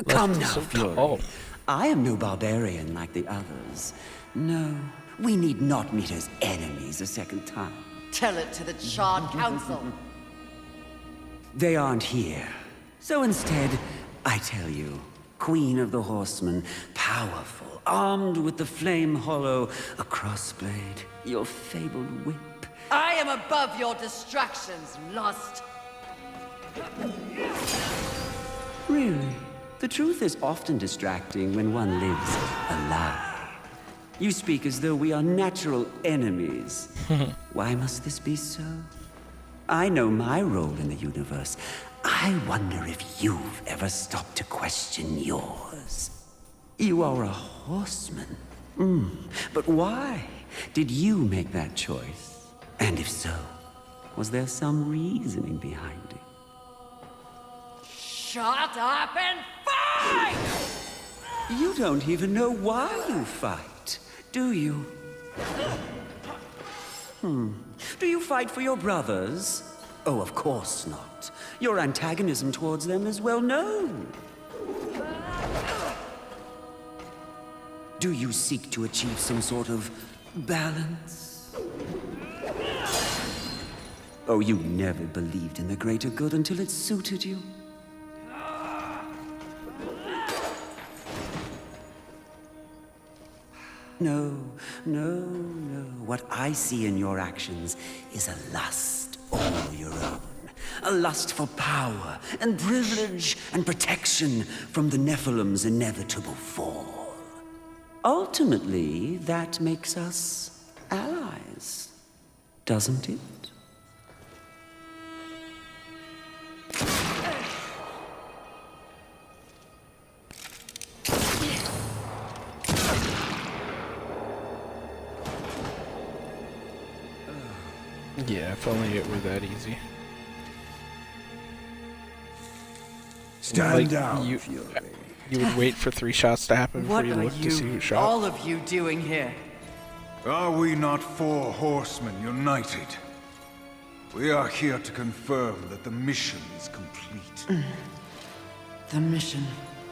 Come now, so Fury. tall. I am no barbarian like the others. No, we need not meet as enemies a second time. Tell it to the Charred Council. They aren't here. So instead, I tell you, Queen of the Horsemen, powerful, armed with the flame hollow, a crossblade, your fabled whip. I am above your distractions, Lust. Really? The truth is often distracting when one lives a lie. You speak as though we are natural enemies. Why must this be so? I know my role in the universe. I wonder if you've ever stopped to question yours. You are a horseman. But why did you make that choice? And if so, was there some reasoning behind it? Shut up and fight! You don't even know why you fight, do you? Do you fight for your brothers? Oh, of course not. Your antagonism towards them is well known. Do you seek to achieve some sort of balance? Oh, you never believed in the greater good until it suited you. No. What I see in your actions is a lust all your own. A lust for power and privilege and protection from the Nephilim's inevitable fall. Ultimately, that makes us allies, doesn't it? Yeah, if only it were that easy. Stand down, you, Fury. you would wait for 3 shots to happen before What you are look to see who shot. all of you doing here? Are we not 4 horsemen united? We are here to confirm that the mission is complete. The mission.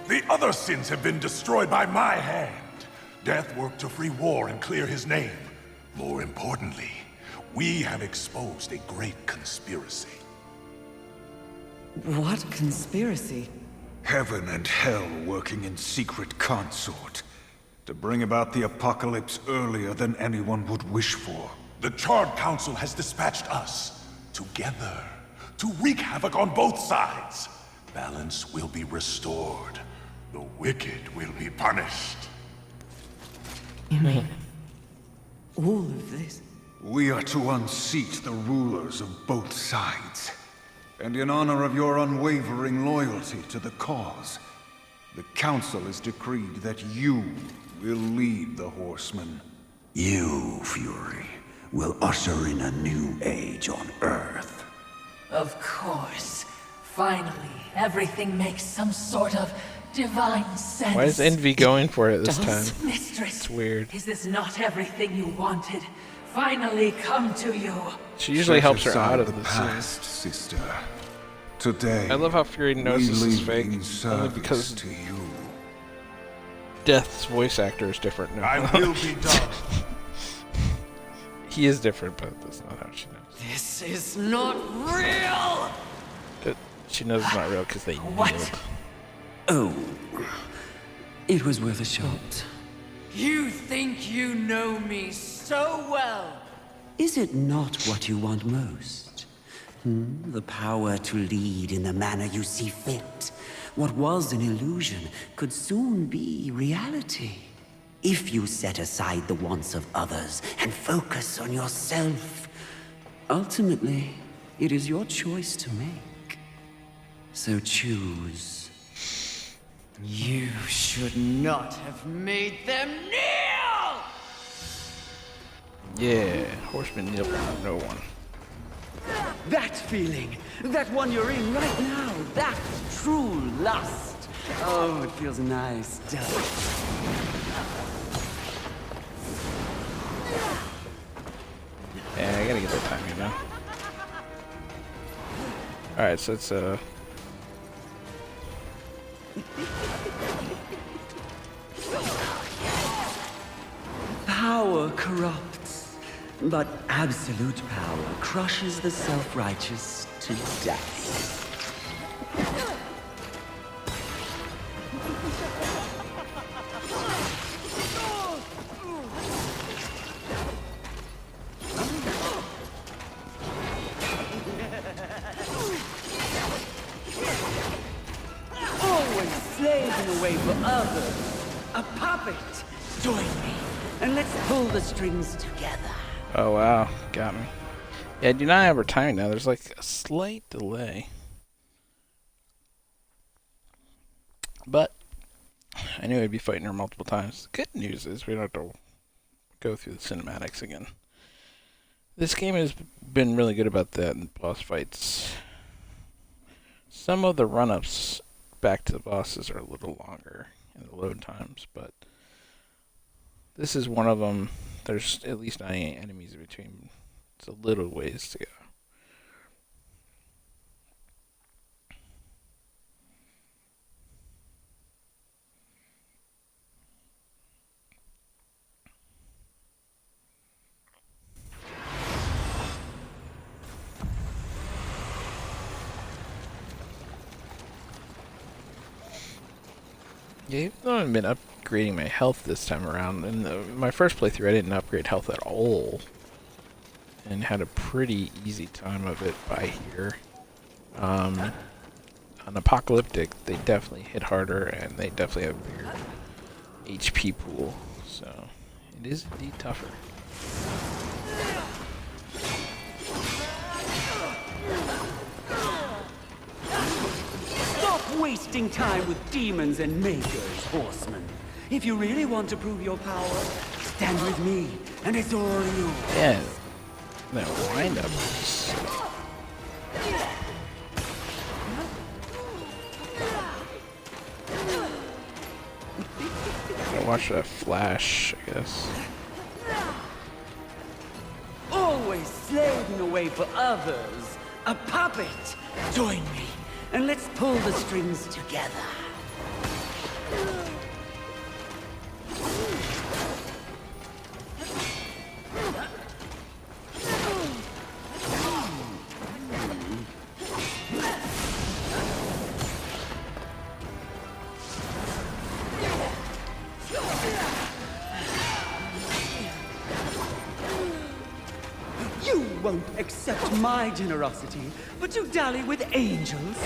The other sins have been destroyed by my hand. Death worked to free War and clear his name. More importantly, we have exposed a great conspiracy. What conspiracy? Heaven and hell working in secret consort to bring about the apocalypse earlier than anyone would wish for. The Charred Council has dispatched us together to wreak havoc on both sides. Balance will be restored. The wicked will be punished. You mean all of this? We are to unseat the rulers of both sides. And in honor of your unwavering loyalty to the cause, the Council has decreed that you will lead the Horsemen. You, Fury, will usher in a new age on Earth. Of course. Finally, everything makes some sort of divine sense. Why is Envy going for it this Does? time? Mistress, It's weird. is this not everything you wanted? Finally come to you. She usually Set helps her aside out of the the past, sister. Today, I love how Fury knows we this is live fake, in only service because to you. Death's voice actor is different now. I will be done. He is different, but that's not how she knows. This is not real! She knows it's not real because they What? knew it. Oh, it was worth a shot. You think you know me so well! Is it not what you want most? The power to lead in the manner you see fit. What was an illusion could soon be reality. If you set aside the wants of others and focus on yourself, ultimately, it is your choice to make. So choose. You should not have made them kneel! Yeah, Horseman kneel for no one. That feeling, that one you're in right now, that's true lust. Oh, it feels nice, doesn't it? Yeah, I gotta get that timing now. Alright, so it's Power corrupts, but absolute power crushes the self-righteous to death. Always slaving away for others. A puppet. Join me, and let's pull the strings together. oh wow, got me. Yeah, I do not have her timing now. There's like a slight delay. But I knew I'd be fighting her multiple times. The good news is we don't have to go through the cinematics again. This game has been really good about that in boss fights. Some of the run-ups back to the bosses are a little longer in the load times, but this is one of them. There's at least 98 enemies in between. It's a little ways to go. Yeah, even though I've been upgrading my health this time around, in my first playthrough I didn't upgrade health at all, and had a pretty easy time of it by here. On Apocalyptic, they definitely hit harder, and they definitely have a bigger HP pool, so it is indeed tougher. Stop wasting time with demons and makers, horseman. If you really want to prove your power, stand with me, and it's all yours. Yeah, that wind up is gotta watch that flash, I guess. Always slaving away for others. A puppet. Join me, and let's pull the strings together. You won't accept my generosity, but you dally with angels.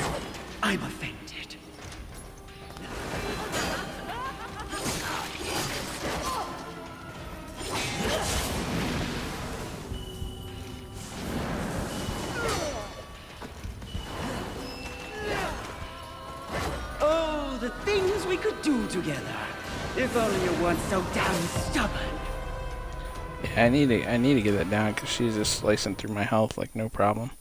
I'm offended. Oh, the things we could do together. If only you weren't so damn stubborn. Yeah, I need to get that down because she's just slicing through my health like no problem.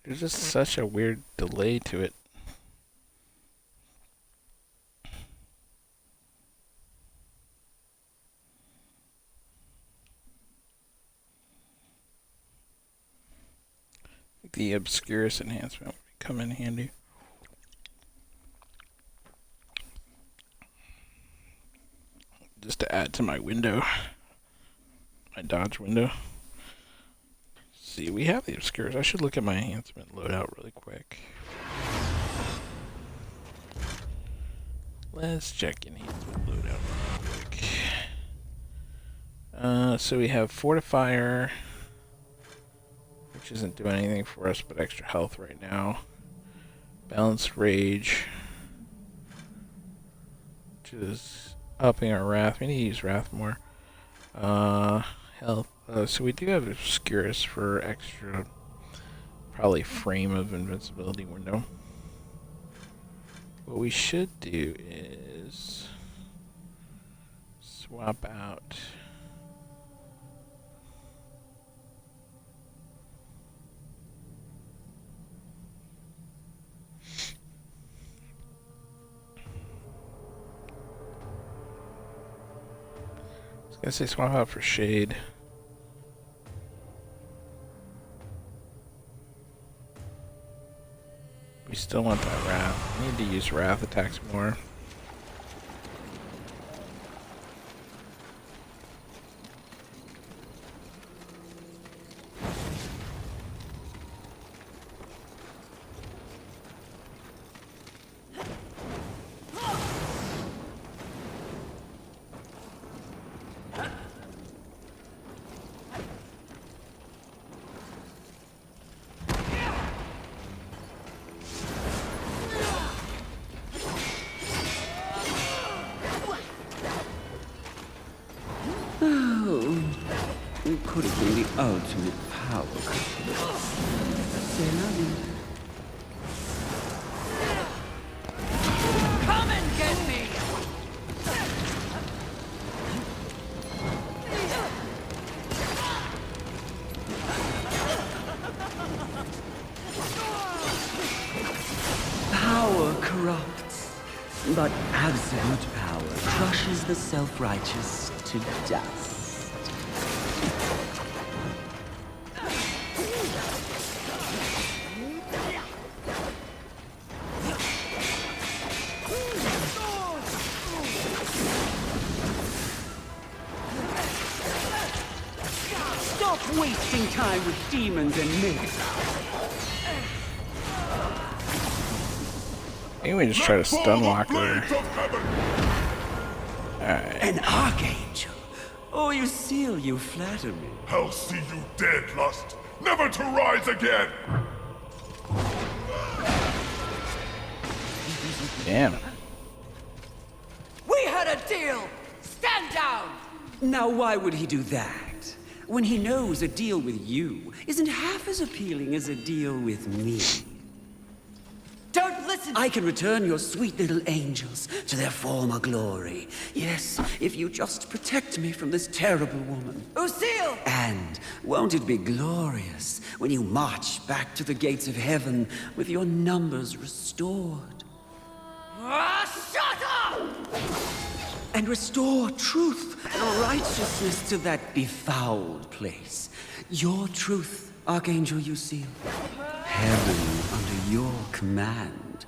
There's just such a weird delay to it. The Obscurus enhancement would come in handy. Just to add to my window. My dodge window. See, we have the Obscurus. I should look at my enhancement loadout really quick. Let's check enhancement loadout real quick. So we have Fortifier, which isn't doing anything for us but extra health right now. Balanced Rage, which is upping our Wrath. We need to use Wrath more. Health. So we do have Obscurus for extra, probably frame of invincibility window. What we should do is swap out I was gonna say swap out for Shade. We still want that Wrath. We need to use Wrath attacks more. It could have been the ultimate power couple. Say nothing. Come and get me! Power corrupts, but absolute power crushes the self-righteous to dust. Stop wasting time with demons and myths. Maybe we just try to stun lock her. Alright. An archangel? Oh, you seal, you flatter me. I'll see you dead, Lust, never to rise again! Damn. We had a deal! Stand down! Now why would he do that? When he knows a deal with you isn't half as appealing as a deal with me. Don't listen! I can return your sweet little angels to their former glory. Yes, if you just protect me from this terrible woman. Lucille! And won't it be glorious when you march back to the gates of heaven with your numbers restored? Shut up! And restore truth and righteousness to that befouled place. Your truth, Archangel Lucille. Heaven under your command.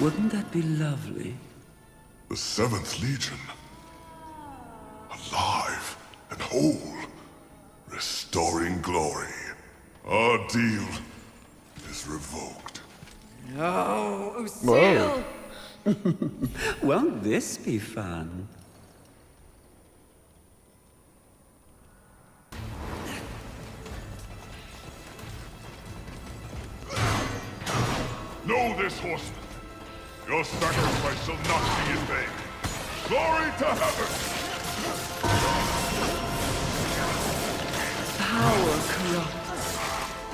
Wouldn't that be lovely? The 7th Legion. Alive and whole. Restoring glory. Our deal is revoked. No, Lucille! Won't this be fun? Know this, horseman. Your sacrifice shall not be in vain. Glory to heaven! Power corrupts,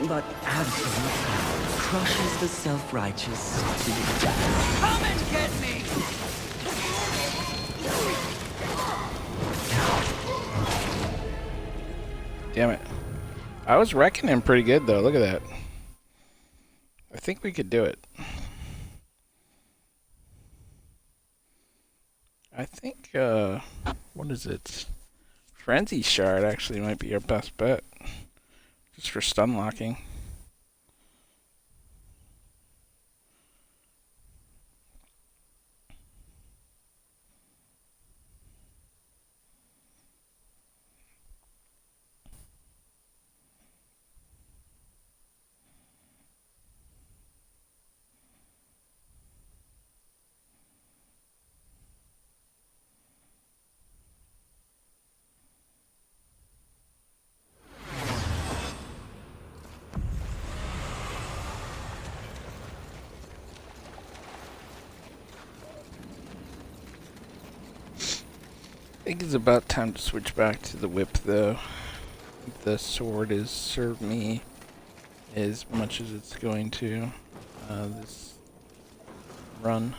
But absolute power crushes the self-righteous to the dust. Come and get me! Damn it. I was wrecking him pretty good, though. Look at that. I think we could do it. I think, what is it? Frenzy Shard actually might be our best bet. Just for stun locking. I think it's about time to switch back to the whip, though. The sword has served me as much as it's going to this run.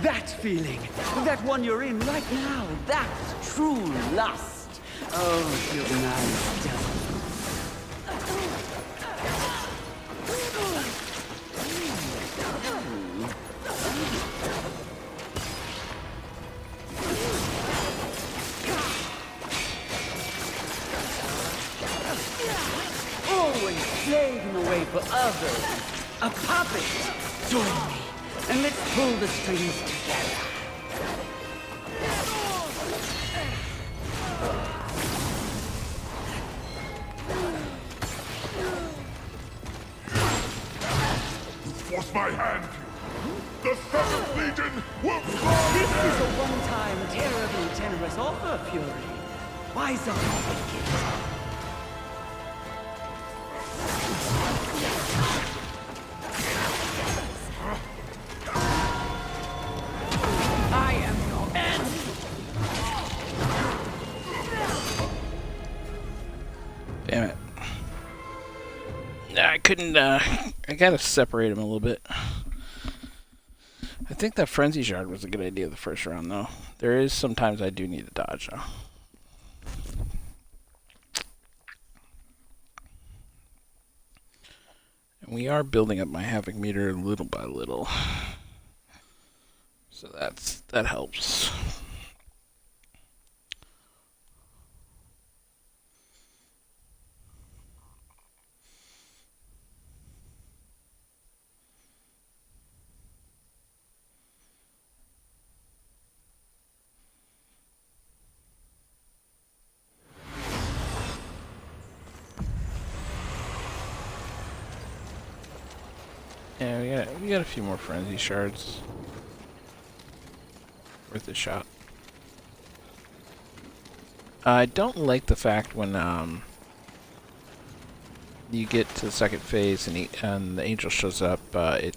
That feeling, that one you're in right now, that's true lust. Oh, you're nice, devil. Always slaving away for others. A puppet. Join me, and let's pull the strings together. Force my hand. The Seventh Legion will fly. This is a one-time, terribly generous offer, Fury. Wise up and take it. I am your end. Damn it. I couldn't, I gotta separate him a little bit. I think that Frenzy Shard was a good idea the first round, though. There is sometimes I do need to dodge, though. And we are building up my Havoc meter little by little. So that helps. Yeah, we got a few more Frenzy Shards. Worth a shot. I don't like the fact when you get to the second phase and the angel shows up, it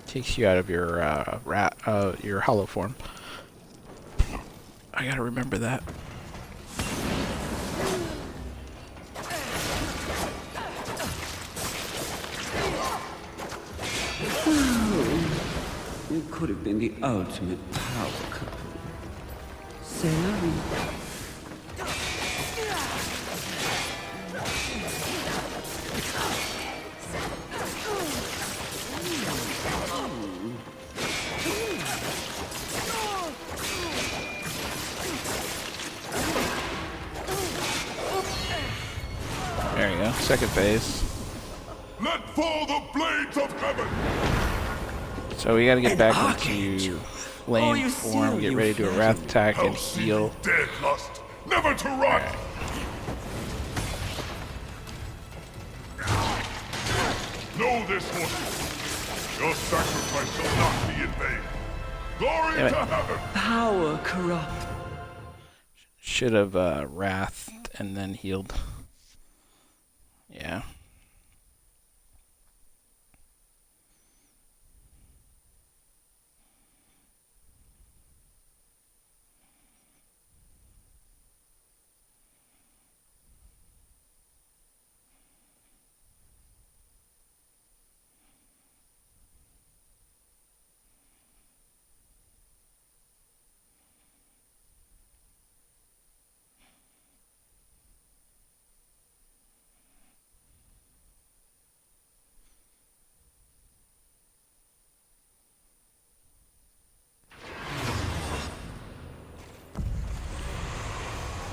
takes you out of your your hollow form. I gotta remember that. You could have been the ultimate power couple. C'est la vie. There you go, second phase. Let fall the blades of heaven. So we gotta get back into flame form, get ready to do a wrath attack and heal. Dead lust, never to rot. Know this, horses. Your sacrifice shall not be in vain. Glory Damn it. to heaven. Power corrupt. Should have wrathed and then healed. Yeah.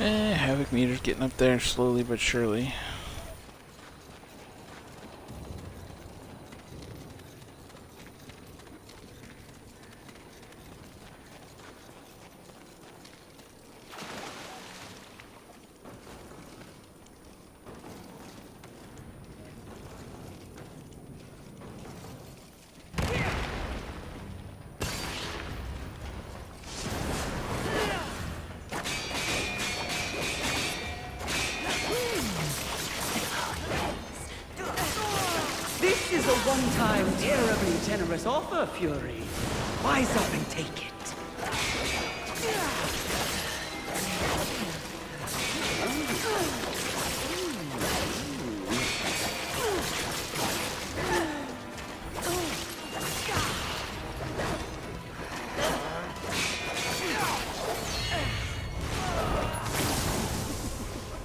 Havoc meter's getting up there slowly but surely. This is a one-time, terribly generous offer, Fury. Wise up and take it.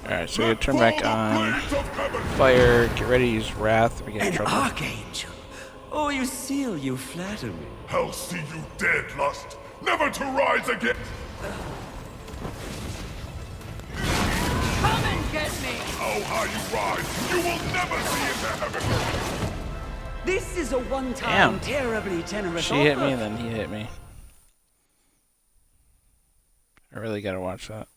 Alright, so we gotta turn back on fire, get ready to use Wrath, we get in An trouble. archangel. Oh, you seal, you flatter me. Hell see you dead, Lust, never to rise again! Come and get me! How high you rise, you will never see into heaven! This is a one-time, Damn. terribly generous She offer. hit me and then he hit me. I really gotta watch that.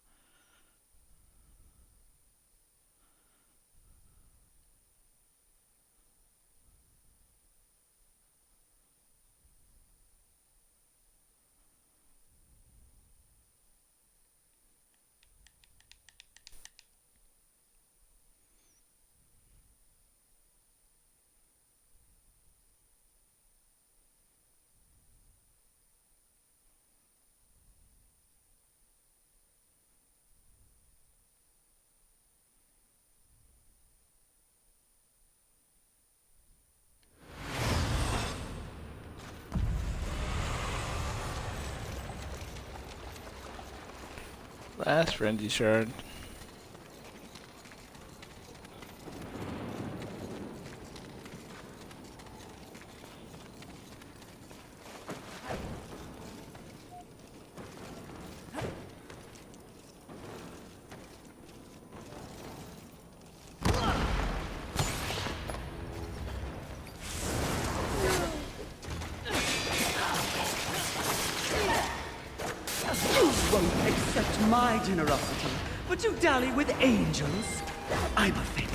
Last frenzy shard. Won't accept my generosity, but you dally with angels? I'm offended.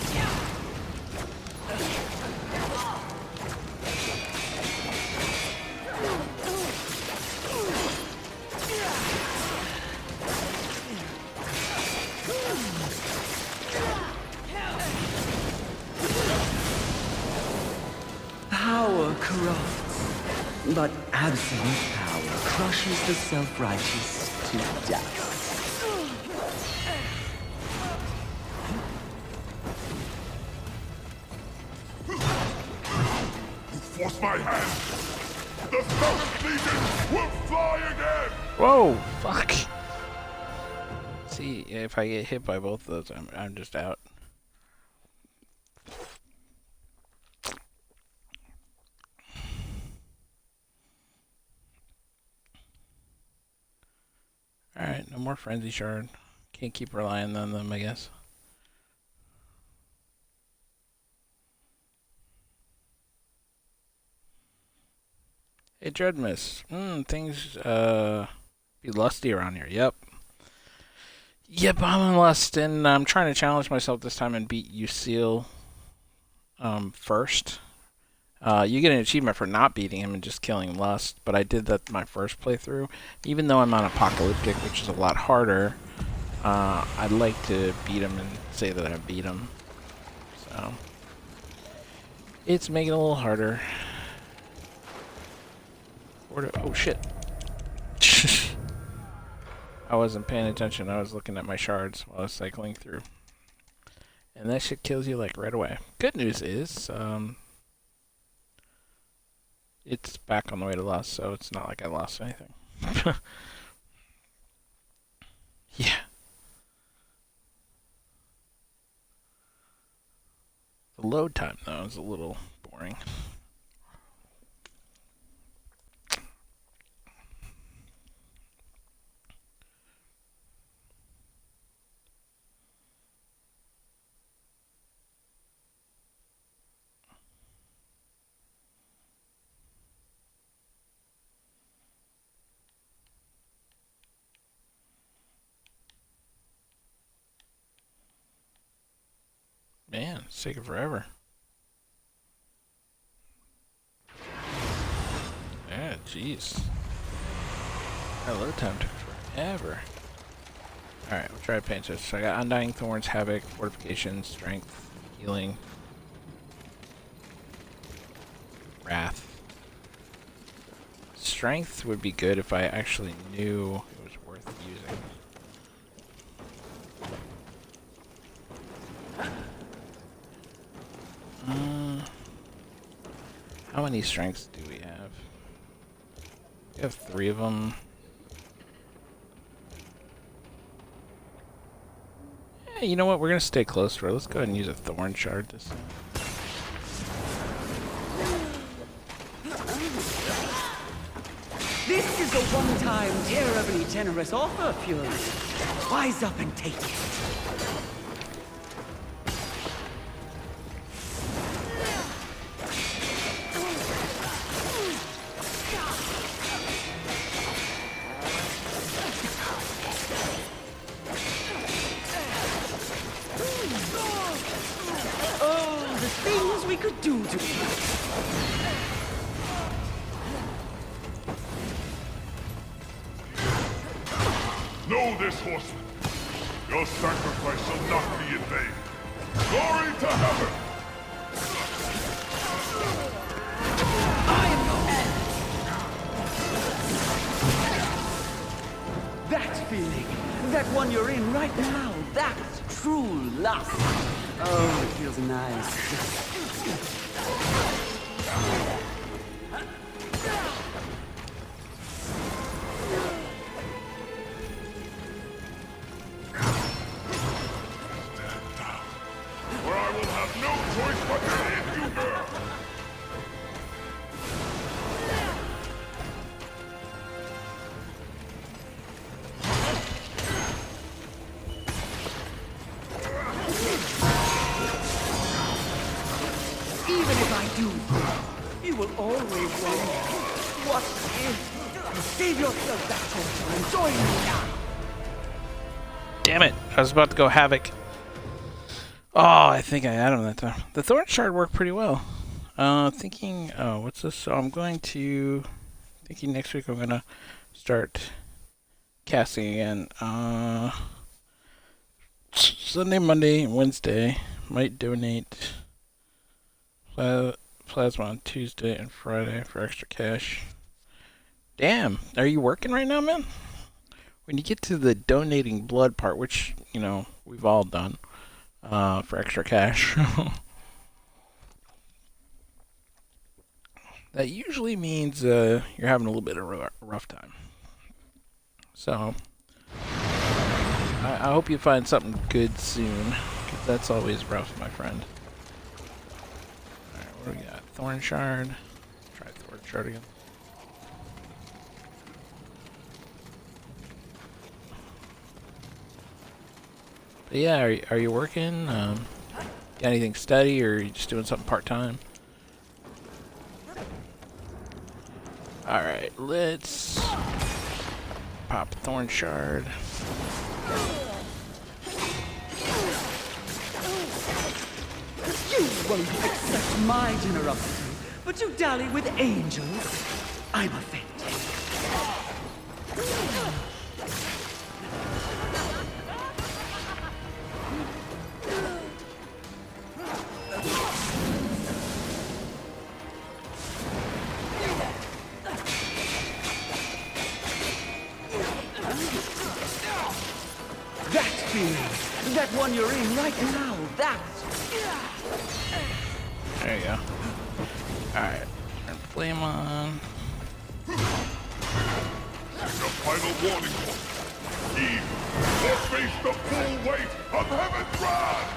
Power corrupts, but absolute power crushes the self-righteous to dust. You force my hand! The Seventh Legion will fly again! Whoa, fuck. See, if I get hit by both of those, I'm just out. Alright, no more frenzy shard. Can't keep relying on them, I guess. Hey, Dreadmiss. Things be lusty around here. Yep. Yep, I'm on lust, and I'm trying to challenge myself this time and beat Usil first. You get an achievement for not beating him and just killing Lust, but I did that my first playthrough. Even though I'm on Apocalyptic, which is a lot harder, I'd like to beat him and say that I beat him. So, it's making it a little harder. Oh shit. I wasn't paying attention, I was looking at my shards while I was cycling through. And that shit kills you like right away. Good news is, it's back on the way to loss, so it's not like I lost anything. Yeah. The load time, though, is a little boring. Man, it's taking forever. Yeah, jeez. That load time took forever. Alright, we'll try to paint this. So I got Undying Thorns, Havoc, Fortification, Strength, Healing, Wrath. Strength would be good if I actually knew it was worth using. How many strengths do we have? We have 3 of them. Yeah, you know what? We're gonna stay close to her. Let's go ahead and use a Thorn Shard this time. This is a one-time, terribly generous offer, Fury. Wise up and take it. Oh, the things we could do to each other. Know this, horseman. Your sacrifice shall not be in vain. Glory to heaven! I am your end. That feeling, that one you're in right now, that's true lust. Oh, it feels nice. Where I will have no choice but to hit you, girl! Even if I do, you will always wonder, what if? Save yourself that torture and join me now. Damn it! I was about to go Havoc. Oh, I think I had him that time. The Thorn Shard worked pretty well. Thinking, oh, what's this? So I'm going to, thinking next week I'm gonna start casting again. Sunday, Monday, and Wednesday. Might donate plasma on Tuesday and Friday for extra cash. Damn, are you working right now, man? When you get to the donating blood part, which, you know, we've all done, for extra cash, that usually means you're having a little bit of a rough time. So, I hope you find something good soon, because that's always rough, my friend. Alright, what do we got? Thorn Shard. Try Thorn Shard again. But yeah, are you working? Got anything steady, or are you just doing something part-time? Alright, let's pop Thorn Shard. You won't accept my generosity, but you dally with angels. I'm offended. That feeling, that one you're in right now, that's... There you go. Alright, turn flame on. The final warning horse. Eve, or face the full weight of heaven's wrath!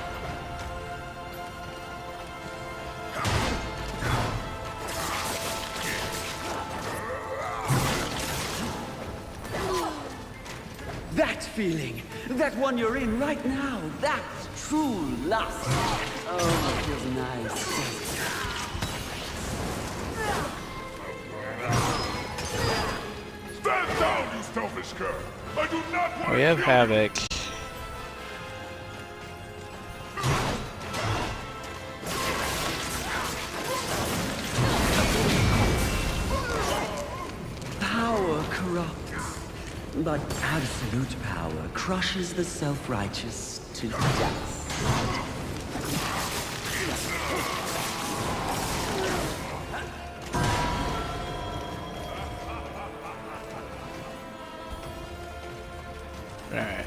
That feeling, that one you're in right now, that's true lust. Oh, it feels nice. Stand down, you selfish cur! I do not want We have to Havoc. but absolute power crushes the self-righteous to dust. Alright.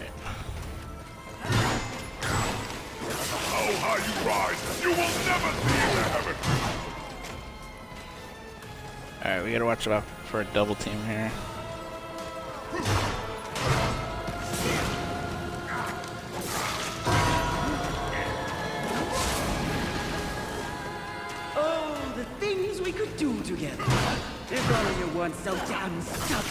How high you rise, you will never see the heaven. Alright, we gotta watch out for a double team here. Oh, the things we could do together. If only you weren't so damn stubborn.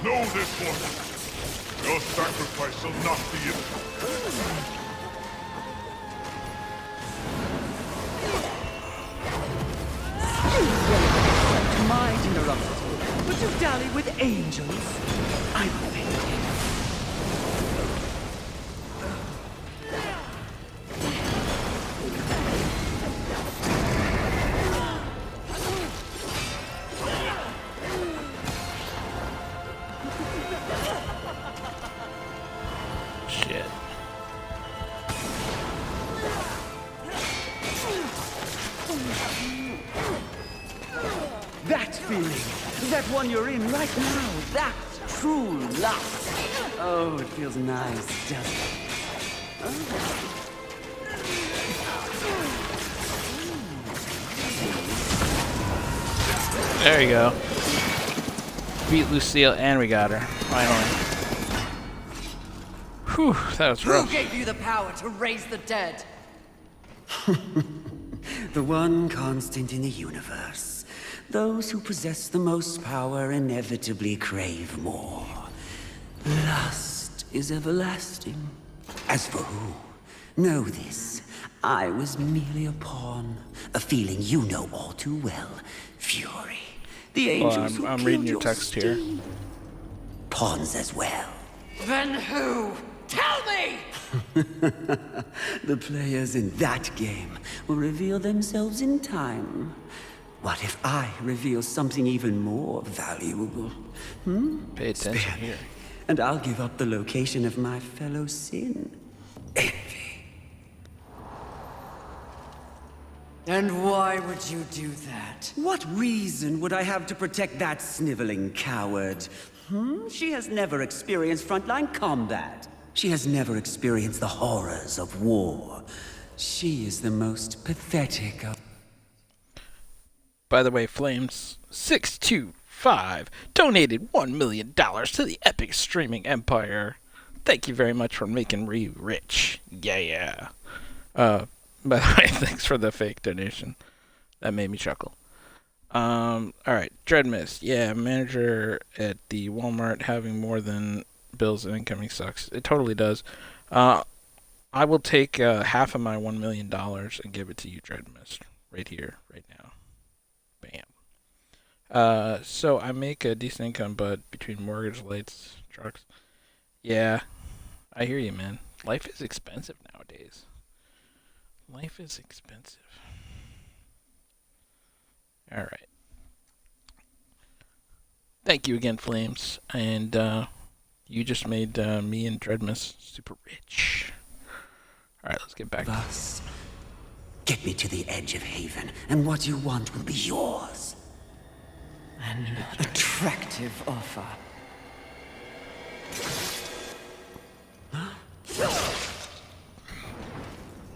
Know this, mortal. Your sacrifice shall not be in My generosity, but you dally with angels. I'm offended. Shit. That feeling, that one you're in right now, that's true lust. Oh, it feels nice, doesn't it? There you go. Beat Lucille and we got her. Finally. Whew, that was Who rough. gave you the power to raise the dead? The one constant in the universe. Those who possess the most power inevitably crave more. Lust is everlasting. As for who, know this. I was merely a pawn. A feeling you know all too well. Fury. The angels who I'm killed reading your your text here. steed. Pawns as well. Then who? Tell me! The players in that game will reveal themselves in time. What if I reveal something even more valuable? Pay attention here. And I'll give up the location of my fellow sin. Envy. And why would you do that? What reason would I have to protect that sniveling coward? She has never experienced frontline combat. She has never experienced the horrors of war. She is the most pathetic of... By the way, Flames625 donated $1 million to the Epic Streaming Empire. Thank you very much for making me rich. Yeah. By the way, thanks for the fake donation. That made me chuckle. Alright, Dreadmist. Yeah, manager at the Walmart having more than bills and incoming sucks. It totally does. I will take half of my $1 million and give it to you, Dreadmist. Right here, right now. Bam. So I make a decent income, but between mortgage, lights, trucks. Yeah, I hear you, man. Life is expensive nowadays. Life is expensive. Alright. Thank you again, Flames. And you just made me and Dreadmus super rich. Alright, let's get back to us. Get me to the edge of Haven, and what you want will be yours. An attractive offer.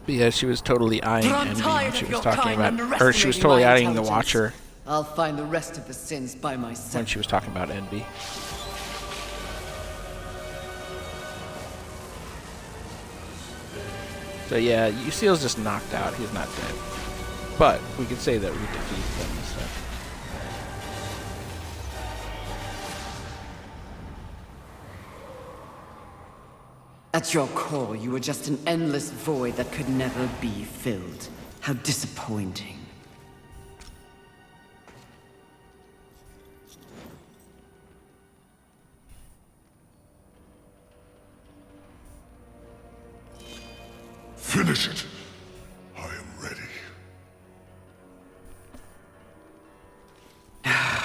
Yeah, she was totally eyeing But I'm Envy tired when she of was your talking kind about, or she was underestimating totally my eyeing the intelligence. Watcher I'll find the rest of the sins by myself. when she was talking about Envy. So yeah, Useel's just knocked out. He's not dead. But we could say that we defeated them and stuff. At your core, you were just an endless void that could never be filled. How disappointing. Finish it.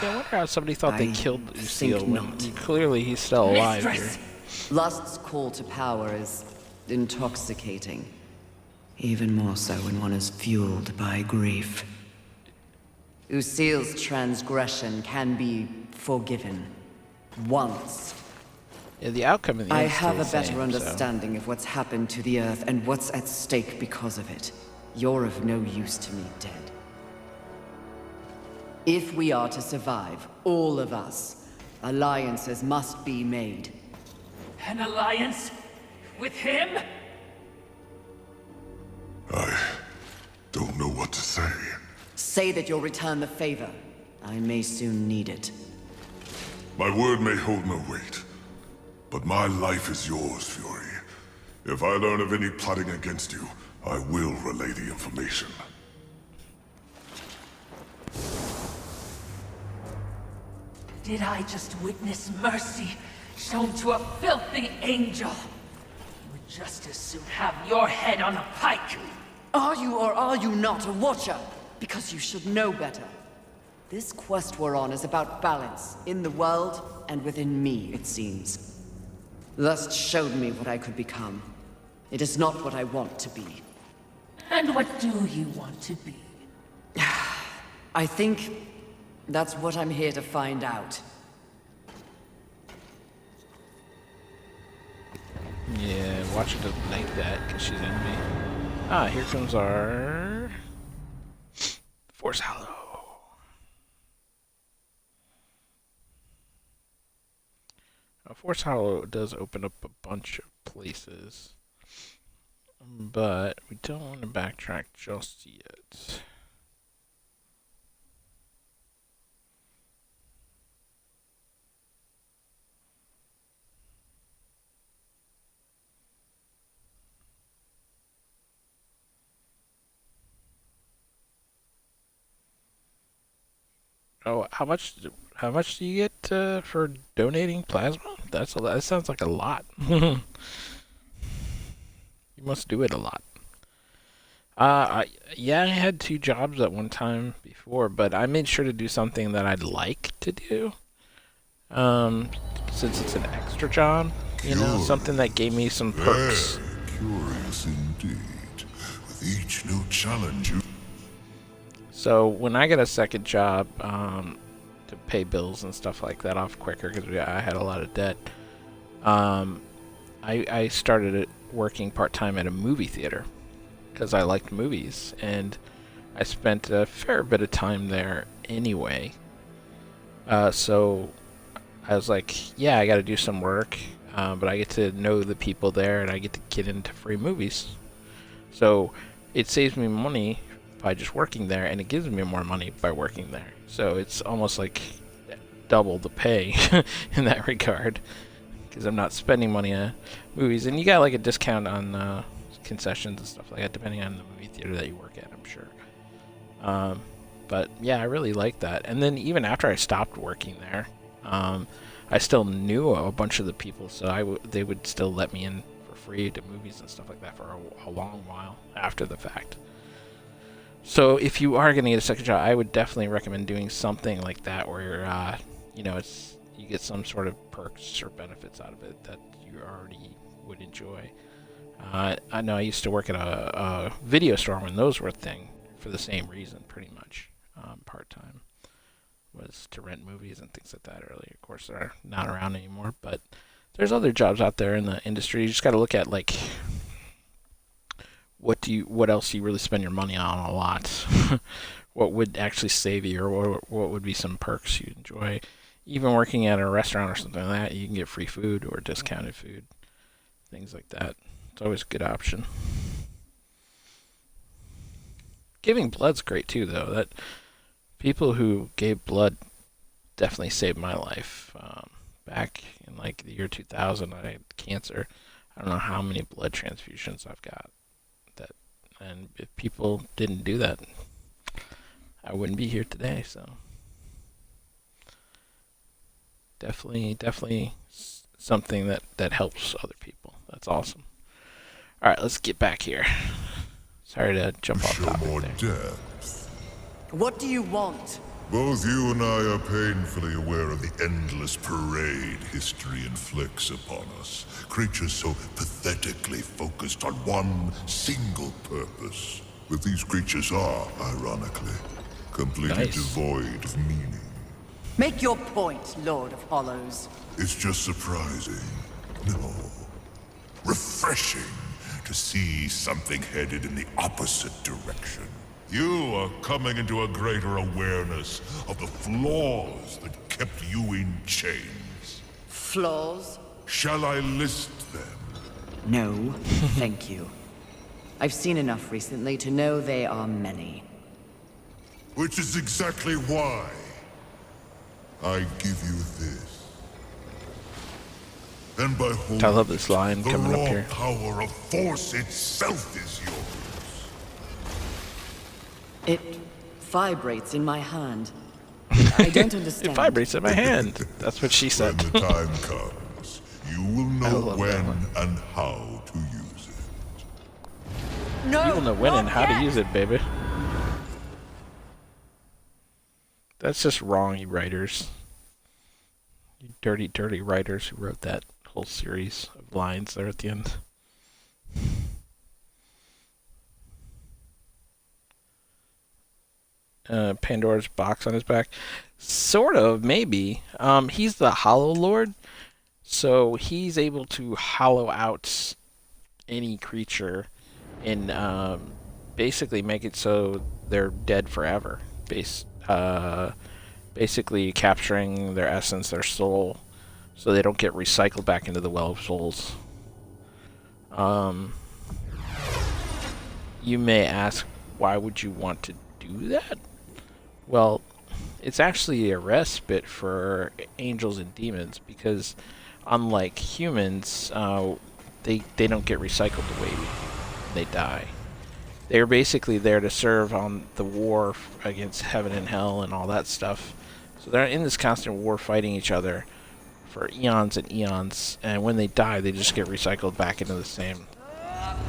Yeah, I wonder how somebody thought they I killed think Lucille when not. clearly he's still alive Mistress! here. Lust's call to power is intoxicating. Even more so when one is fueled by grief. Lucille's transgression can be forgiven. Once. Yeah, the outcome in the I end is still have a the better same, so- understanding of what's happened to the Earth and what's at stake because of it. You're of no use to me, dead. If we are to survive, all of us, alliances must be made. An alliance? With him? I don't know what to say. Say that you'll return the favor. I may soon need it. My word may hold no weight, but my life is yours, Fury. If I learn of any plotting against you, I will relay the information. Did I just witness mercy shown to a filthy angel? You would just as soon have your head on a pike. Are you or are you not a Watcher? Because you should know better. This quest we're on is about balance, in the world and within me, it seems. Lust showed me what I could become. It is not what I want to be. And what do you want to be? I think that's what I'm here to find out. Yeah, watch her doesn't like that because she's enemy. Ah, here comes our Force Hollow. Force Hollow does open up a bunch of places, but we don't want to backtrack just yet. Oh, how much do you get for donating plasma? That sounds like a lot. You must do it a lot. Yeah, I had 2 jobs at one time before, but I made sure to do something that I'd like to do. Since it's an extra job, you know, something that gave me some perks. Curious indeed. With each new challenge you... So when I get a second job to pay bills and stuff like that off quicker, because I had a lot of debt, I started working part-time at a movie theater because I liked movies, and I spent a fair bit of time there anyway. So I was like, yeah, I got to do some work, but I get to know the people there, and I get to get into free movies. So it saves me money by just working there, and it gives me more money by working there. So it's almost like double the pay in that regard, because I'm not spending money on movies. And you got like a discount on concessions and stuff like that, depending on the movie theater that you work at, I'm sure. But yeah, I really like that. And then even after I stopped working there, I still knew a bunch of the people, so they would still let me in for free to movies and stuff like that for a long while after the fact. So if you are going to get a second job, I would definitely recommend doing something like that where, you know, you get some sort of perks or benefits out of it that you already would enjoy. I know I used to work at a video store when those were a thing for the same reason, pretty much. Part-time was to rent movies and things like that earlier. Of course, they're not around anymore, but there's other jobs out there in the industry. You just got to look at, like, what else you really spend your money on a lot. What would actually save you, or what would be some perks you enjoy. Even working at a restaurant or something like that, you can get free food or discounted food, things like that. It's always a good option. Giving blood's great too, though. That people who gave blood definitely saved my life. Back in like the year 2000, I had cancer. I don't know how many blood transfusions I've got. And if people didn't do that, I wouldn't be here today. So definitely something that helps other people. That's awesome. All right, let's get back here. Sorry to jump off Show topic more there. depth. What do you want? Both you and I are painfully aware of the endless parade history inflicts upon us. Creatures so pathetically focused on one single purpose. But these creatures are, ironically, completely devoid of meaning. Make your point, Lord of Hollows. It's just surprising. No. Refreshing to see something headed in the opposite direction. You are coming into a greater awareness of the flaws that kept you in chains. Flaws? Shall I list them? No, thank you. I've seen enough recently to know they are many. Which is exactly why I give you this. And by holding I love this line the coming up raw here. power of Force itself is yours. It vibrates in my hand. I don't understand. It vibrates in my hand. That's what she said. When the time comes, you will know love that when one. and how to use it. No, You will know when and not how to yet. use it, baby. That's just wrong, you writers. You dirty, dirty writers who wrote that whole series of lines there at the end. Pandora's box on his back. Sort of, maybe. He's the Hollow Lord, so he's able to hollow out any creature and basically make it so they're dead forever. Basically capturing their essence, their soul, so they don't get recycled back into the Well of Souls. You may ask, why would you want to do that? Well, it's actually a respite for angels and demons, because unlike humans, they don't get recycled away when they die. They're basically there to serve on the war against heaven and hell and all that stuff. So they're in this constant war fighting each other for eons and eons, and when they die, they just get recycled back into the same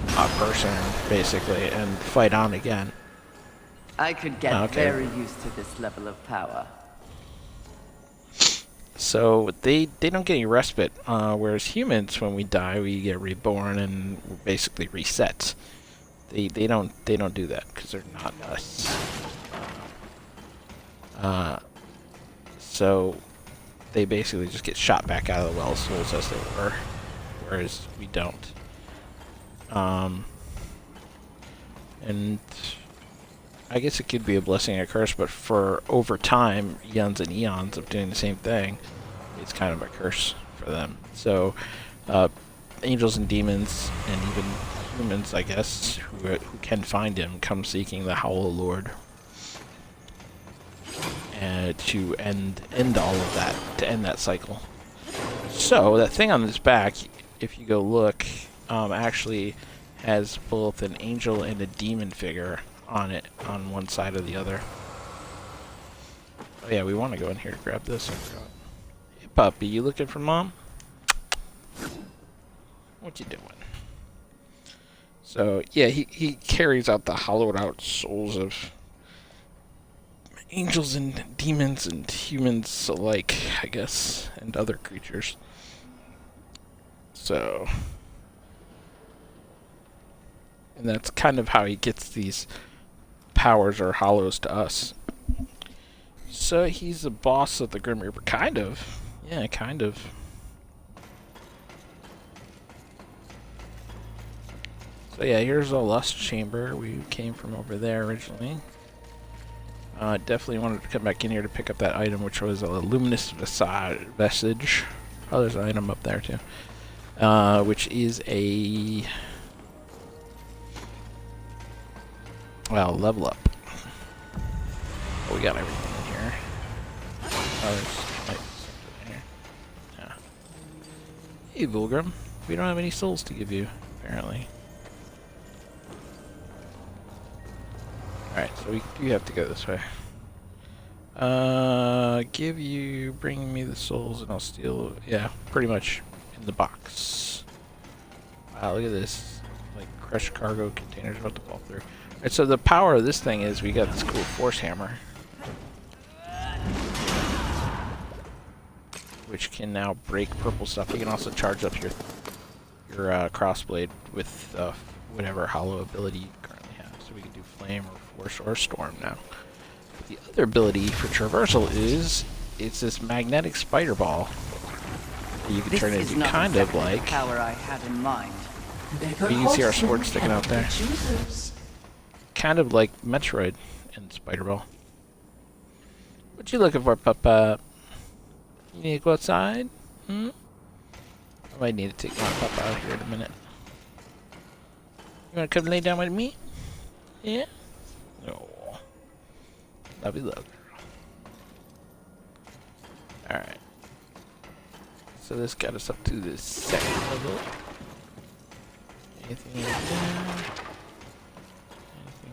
person, basically, and fight on again. I could get Okay. very used to this level of power. So they don't get any respite, whereas humans, when we die, we get reborn and we're basically reset. They don't do that because they're not us. So they basically just get shot back out of the Well of Souls as they were, whereas we don't. And I guess it could be a blessing and a curse, but for over time, eons and eons of doing the same thing, it's kind of a curse for them. So angels and demons, and even humans, I guess, who can find him, come seeking the Hollow Lord. To end all of that, to end that cycle. So that thing on his back, if you go look, actually has both an angel and a demon figure on it, on one side or the other. Oh yeah, we want to go in here to grab this. Hey puppy, you looking for mom? What you doing? So yeah, he carries out the hollowed out souls of angels and demons and humans alike, I guess, and other creatures. So, and that's kind of how he gets these powers or hollows to us. So he's the boss of the Grim Reaper, kind of. Yeah, kind of. So yeah, here's a lust chamber. We came from over there originally. Definitely wanted to come back in here to pick up that item, which was a luminous vestige. Oh, there's an item up there too. Which is a level up. Oh, we got everything in here. Oh, there's something in here. Yeah. Hey, Vulgrim. We don't have any souls to give you, apparently. Alright, so we do have to go this way. Bring me the souls and I'll steal, yeah, pretty much in the box. Wow, look at this. Like, crushed cargo containers about to fall through. Alright, so the power of this thing is we got this cool force hammer. which can now break purple stuff. You can also charge up your crossblade with whatever hollow ability you currently have. So we can do flame or force or storm now. But the other ability for traversal is it's this magnetic spider ball that you can turn into kind of like. Power I had in mind. You can see our sword sticking out there. Kind of like Metroid and Spider Ball. What you looking for, Papa? You need to go outside? I might need to take my Papa out here in a minute. You wanna come lay down with me? Yeah? No. Love you, love. Alright. So this got us up to the second level. Anything in there?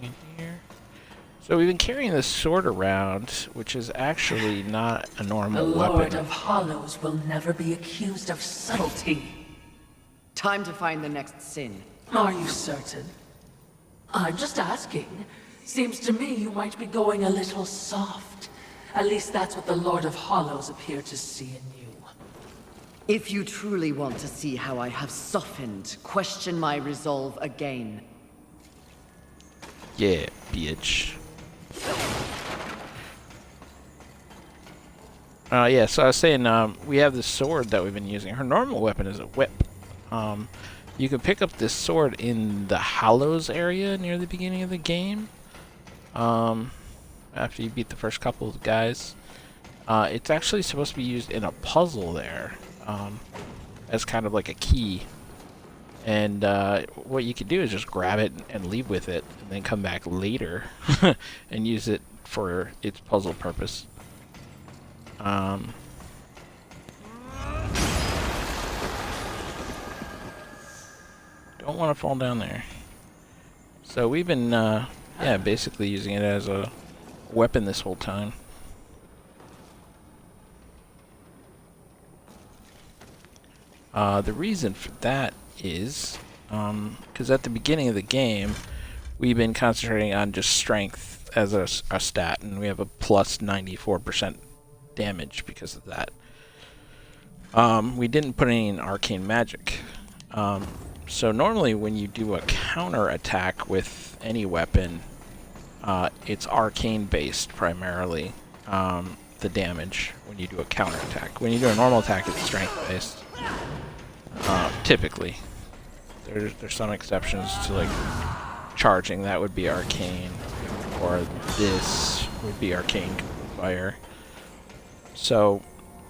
Anything in here? So we've been carrying this sword around, which is actually not a normal The weapon. Lord of Hollows will never be accused of subtlety. Time to find the next sin. Are you certain? I'm just asking. Seems to me you might be going a little soft. At least that's what the Lord of Hollows appeared to see in you. If you truly want to see how I have softened, question my resolve again. Yeah, bitch. Yeah, so I was saying, we have this sword that we've been using. Her normal weapon is a whip. You can pick up this sword in the Hollows area near the beginning of the game. After you beat the first couple of guys. It's actually supposed to be used in a puzzle there. As kind of like a key. And what you can do is just grab it and leave with it, and then come back later and use it for its puzzle purpose. Don't want to fall down there. So we've been, yeah, basically using it as a weapon this whole time. The reason for that is because at the beginning of the game we've been concentrating on just strength as a stat, and we have a plus 94% damage because of that. We didn't put any in arcane magic. So normally when you do a counter attack with any weapon, it's arcane based primarily, the damage when you do a counter attack. When you do a normal attack, it's strength based. Typically. There's some exceptions to like charging, that would be arcane, or this would be arcane fire. So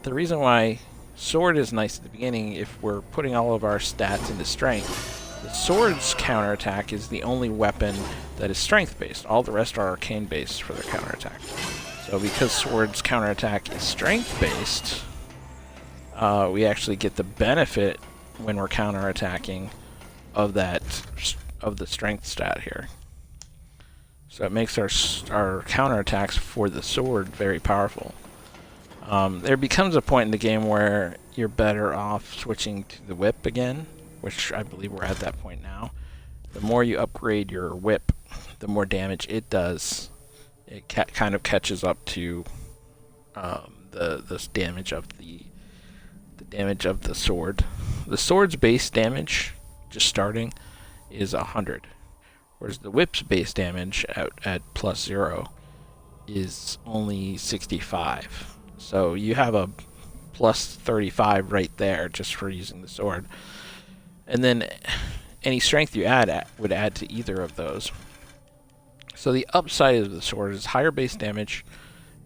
the reason why sword is nice at the beginning, if we're putting all of our stats into strength, the sword's counterattack is the only weapon that is strength based. All the rest are arcane based for their counterattack. So because sword's counterattack is strength based, we actually get the benefit when we're counterattacking of that, of the strength stat here. So it makes our counterattacks for the sword very powerful. There becomes a point in the game where you're better off switching to the whip again, which I believe we're at that point now. The more you upgrade your whip, the more damage it does. It kind of catches up to the damage of the damage of the sword. The sword's base damage, just starting, is 100, whereas the whip's base damage at plus 0 is only 65. So you have a plus 35 right there just for using the sword. And then any strength you add would add to either of those. So the upside of the sword is higher base damage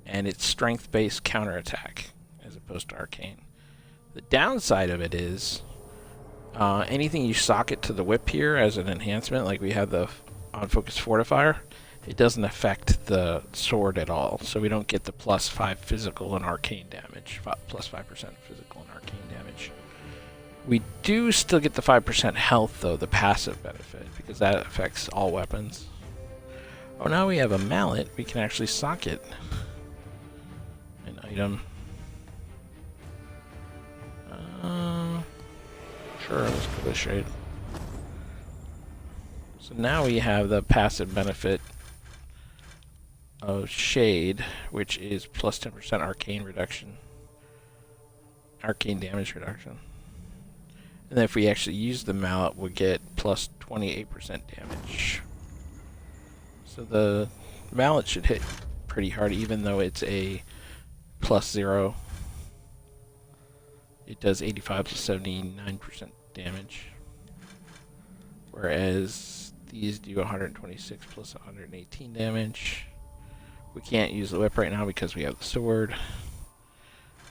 and its strength-based counterattack as opposed to arcane. The downside of it is anything you socket to the whip here as an enhancement, like we have the on-focus fortifier, it doesn't affect the sword at all. So we don't get the plus 5 physical and arcane damage, plus 5% physical and arcane damage. We do still get the 5% health, though, the passive benefit, because that affects all weapons. Oh, now we have a mallet. We can actually socket an item. Sure, let's go this shade. So now we have the passive benefit of Shade, which is plus 10% arcane reduction. arcane damage reduction. And then if we actually use the mallet, we'll get plus 28% damage. So the mallet should hit pretty hard, even though it's a +0. It does 85 to 79% damage. Whereas these do 126 plus 118 damage. We can't use the whip right now because we have the sword.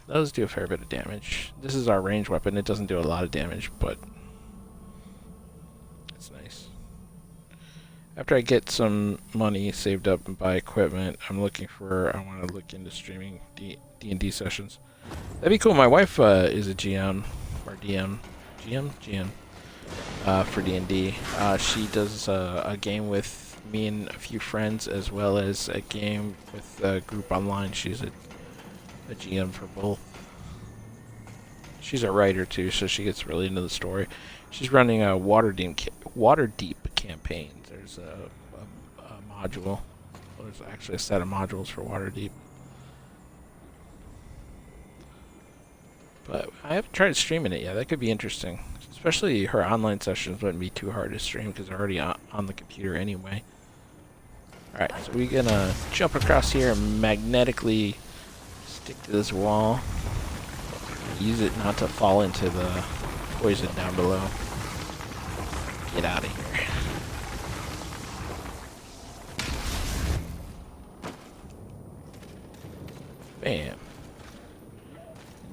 Those do a fair bit of damage. This is our ranged weapon. It doesn't do a lot of damage, but it's nice. After I get some money saved up and buy equipment, I want to look into streaming D&D sessions. That'd be cool. My wife is a GM or DM. GM for D&D. She does a game with me and a few friends, as well as a game with a group online. She's a GM for both. She's a writer too, so she gets really into the story. She's running a Waterdeep campaign. There's a module. Well, there's actually a set of modules for Waterdeep. But I haven't tried streaming it yet. That could be interesting. Especially her online sessions wouldn't be too hard to stream because they're already on the computer anyway. Alright, so we're gonna jump across here and magnetically stick to this wall. Use it not to fall into the poison down below. Get out of here. Bam.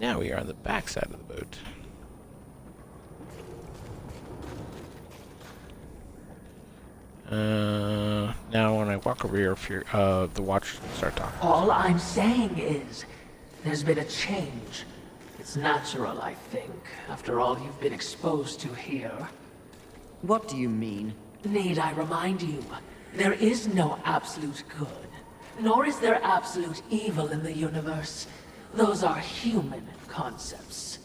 Now we are on the back side of the boat. Now when I walk over here, if you're, the watchers start talking. All I'm saying is, there's been a change. It's natural, I think, after all you've been exposed to here. What do you mean? Need I remind you, there is no absolute good, nor is there absolute evil in the universe. Those are human concepts.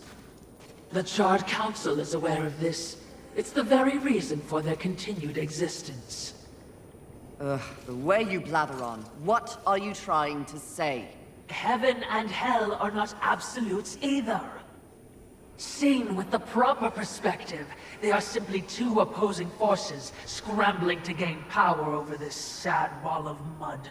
The Charred Council is aware of this. It's the very reason for their continued existence. Ugh, the way you blather on. What are you trying to say? Heaven and hell are not absolutes either. Seen with the proper perspective, they are simply two opposing forces scrambling to gain power over this sad wall of mud.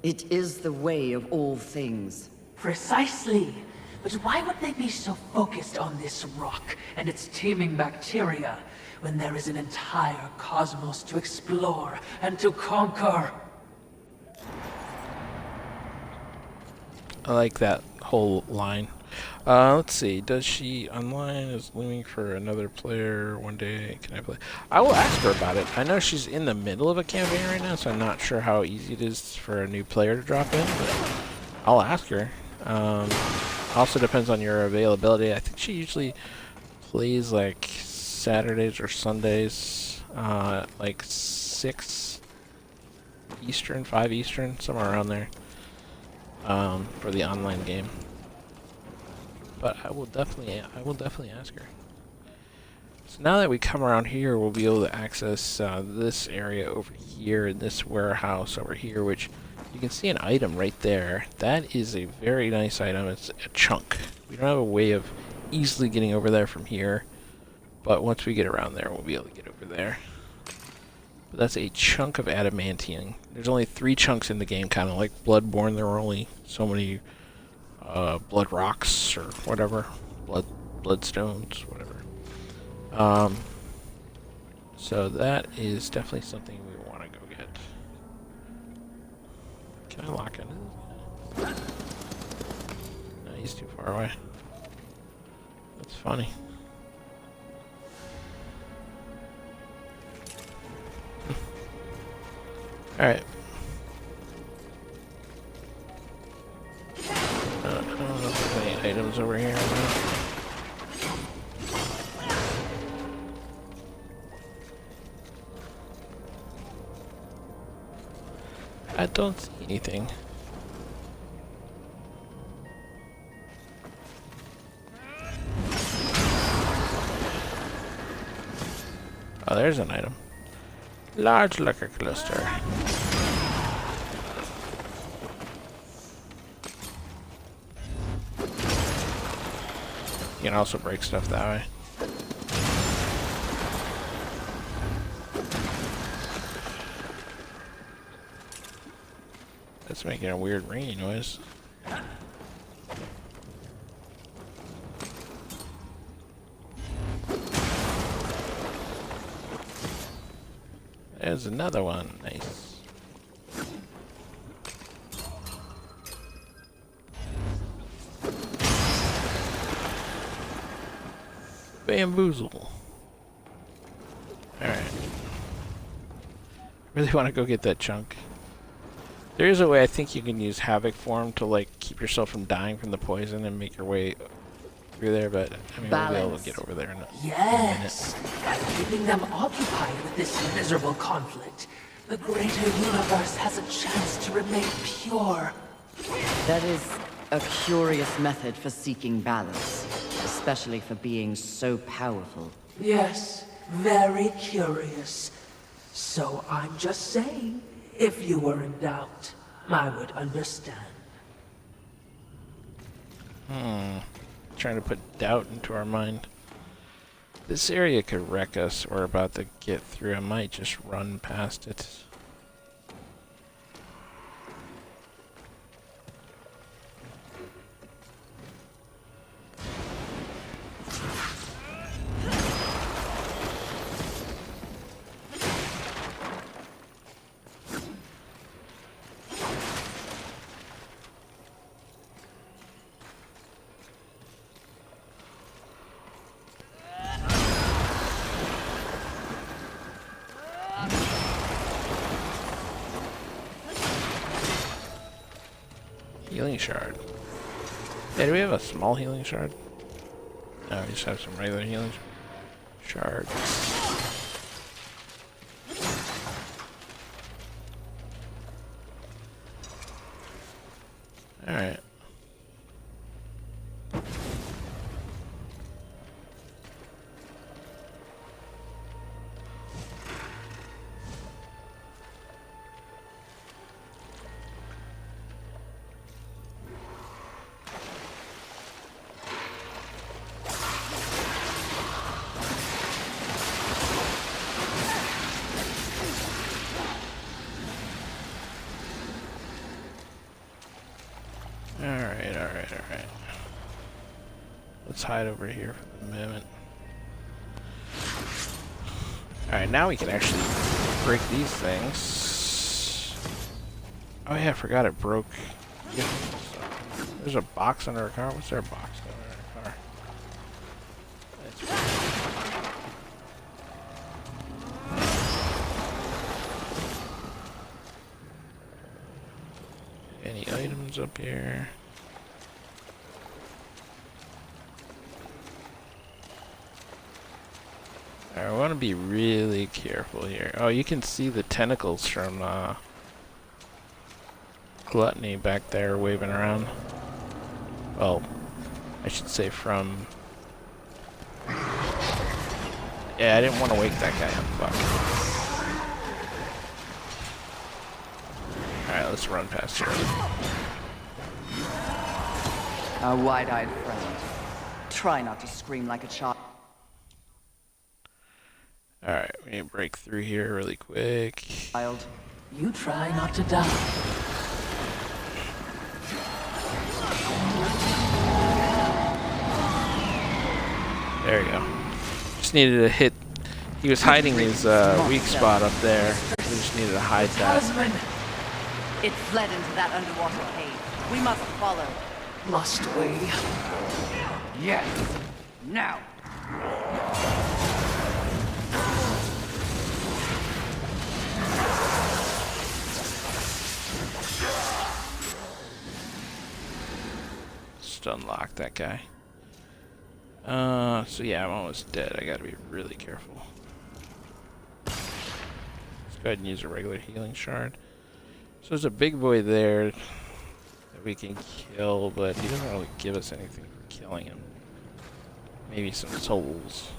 It is the way of all things. Precisely. But why would they be so focused on this rock and its teeming bacteria when there is an entire cosmos to explore and to conquer? I like that whole line. Let's see. Does she online is looming for another player one day? Can I play? I will ask her about it. I know she's in the middle of a campaign right now, so I'm not sure how easy it is for a new player to drop in, but I'll ask her. Also depends on your availability. I think she usually plays like Saturdays or Sundays, like 6 Eastern, 5 Eastern, somewhere around there, for the online game. But I will definitely ask her. So now that we come around here, we'll be able to access this area over here in this warehouse over here, which you can see an item right there. That is a very nice item. It's a chunk. We don't have a way of easily getting over there from here, but once we get around there, we'll be able to get over there. But that's a chunk of adamantium. There's only 3 chunks in the game, kind of like Bloodborne. There were only so many blood rocks or whatever, bloodstones, whatever. So that is definitely something we want to go get. Can I lock into this? No, he's too far away. That's funny. Alright. I don't know if there's any items over here. I don't see anything. Oh, there's an item. Large liquor cluster. You can also break stuff that way. That's making a weird ringing noise. There's another one. Nice. Bamboozle. Alright. Really want to go get that chunk. There is a way I think you can use Havoc form to like keep yourself from dying from the poison and make your way through there, but I mean we'll be able to get over there in a Yes, by keeping them occupied with this miserable conflict, the greater universe has a chance to remain pure. That is a curious method for seeking balance, especially for beings so powerful. Yes, very curious. So I'm just saying, if you were in doubt, I would understand. Trying to put doubt into our mind. This area could wreck us. We're about to get through. I might just run past it. Healing shard. Hey, do we have a small healing shard? No, we just have some regular healing shards. Alright. Alright. Let's hide over here for the moment. Alright, now we can actually break these things. Oh yeah, I forgot it broke. There's a box under our car. What's there a box under our car? Any items up here? I want to be really careful here. Oh, you can see the tentacles from Gluttony back there waving around. Well, I should say from... Yeah, I didn't want to wake that guy up. Fuck. Alright, let's run past here. Our wide-eyed friend. Try not to scream like a child. Alright, we need to break through here really quick. You try not to die. There we go. Just needed to hit... He was hiding his weak spot up there. We just needed to hide that. Husband, It fled into that underwater cave. We must follow. must we? Yes. Now. Just unlock that guy. So yeah, I'm almost dead. I gotta be really careful. Let's go ahead and use a regular healing shard. So there's a big boy there that we can kill, but he doesn't really give us anything for killing him. Maybe some souls.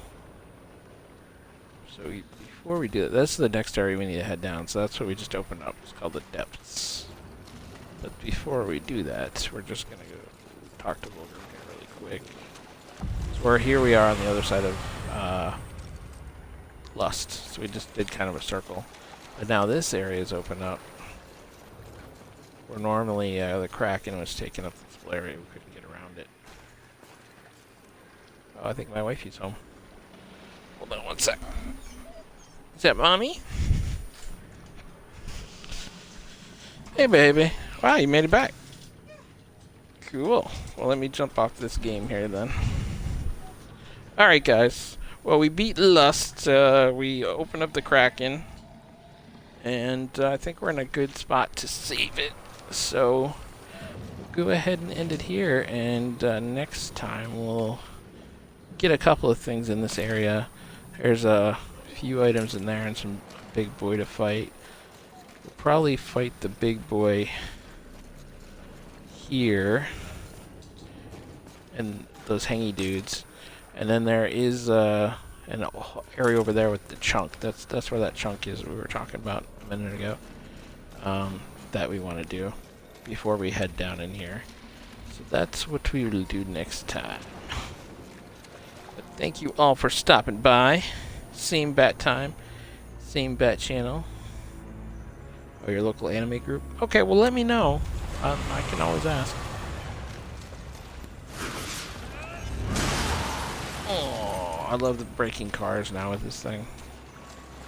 So before we do that, that's the next area we need to head down. So that's what we just opened up. It's called the Depths. But before we do that, we're just gonna go talk to Volker really quick. So Or here we are on the other side of Lust. So we just did kind of a circle. But now this area is open up. Where normally the Kraken was taking up this whole area. We couldn't get around it. Oh, I think my wifey's home. Hold on one sec. Is that mommy? Hey, baby. Wow, you made it back. Cool. Well, let me jump off this game here then. Alright, guys. Well, we beat Lust. We opened up the Kraken. And I think we're in a good spot to save it. So, we'll go ahead and end it here. And next time, we'll get a couple of things in this area. There's a few items in there and some big boy to fight. We'll probably fight the big boy here. And those hangy dudes. And then there is an area over there with the chunk. That's where that chunk is we were talking about a minute ago. That we want to do before we head down in here. So that's what we will do next time. But thank you all for stopping by. Same bat time, same bat channel. Or your local anime group. Okay, well let me know. I can always ask. Oh, I love the breaking cars now with this thing.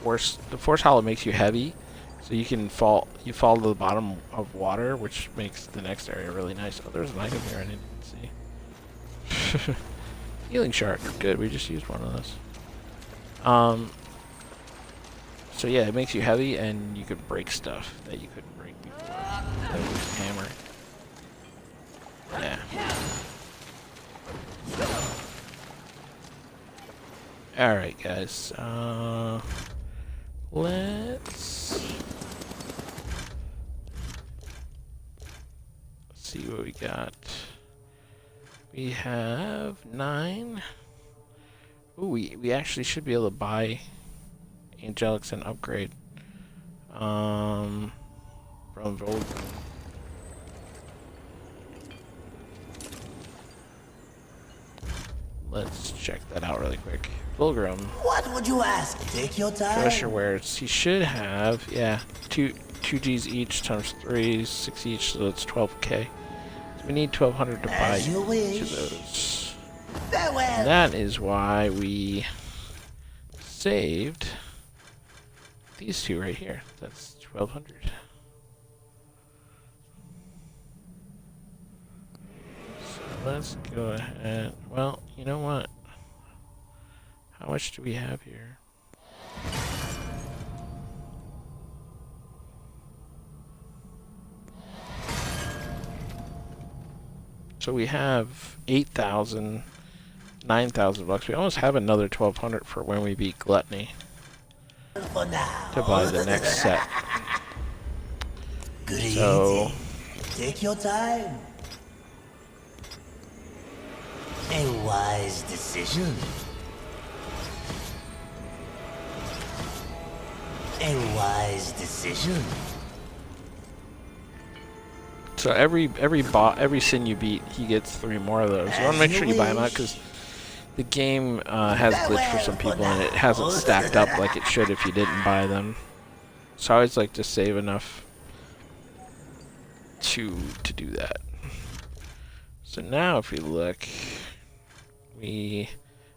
The Force Hollow makes you heavy, so you can fall. You fall to the bottom of water, which makes the next area really nice. Oh, there's an item here I didn't see. Healing shark. Good. We just used one of those. So yeah, it makes you heavy, and you can break stuff that you couldn't break before. That was hammer. Yeah. Alright, guys. Let's see what we got. We have 9. Ooh, we actually should be able to buy Angelics and upgrade. From Volgrim. Let's check that out really quick. Volgrim. What would you ask? Take your time. Treasure wares. He should have, yeah, 2 Gs each times 3, 6 each, so it's 12k. So we need 1,200 to buy each of those. Farewell. And that is why we saved these two right here. That's 1,200. So let's go ahead. Well, you know what? How much do we have here? So we have 8,000, 9,000 bucks. We almost have another 1,200 for when we beat Gluttony For now. to buy the next set. Good So evening. Take your time. A wise decision. A wise decision. So every sin you beat, he gets 3 more of those. You want to make sure you buy them out because the game has glitched for some people and it hasn't stacked up like it should if you didn't buy them. So I always like to save enough to do that. So now if we look, we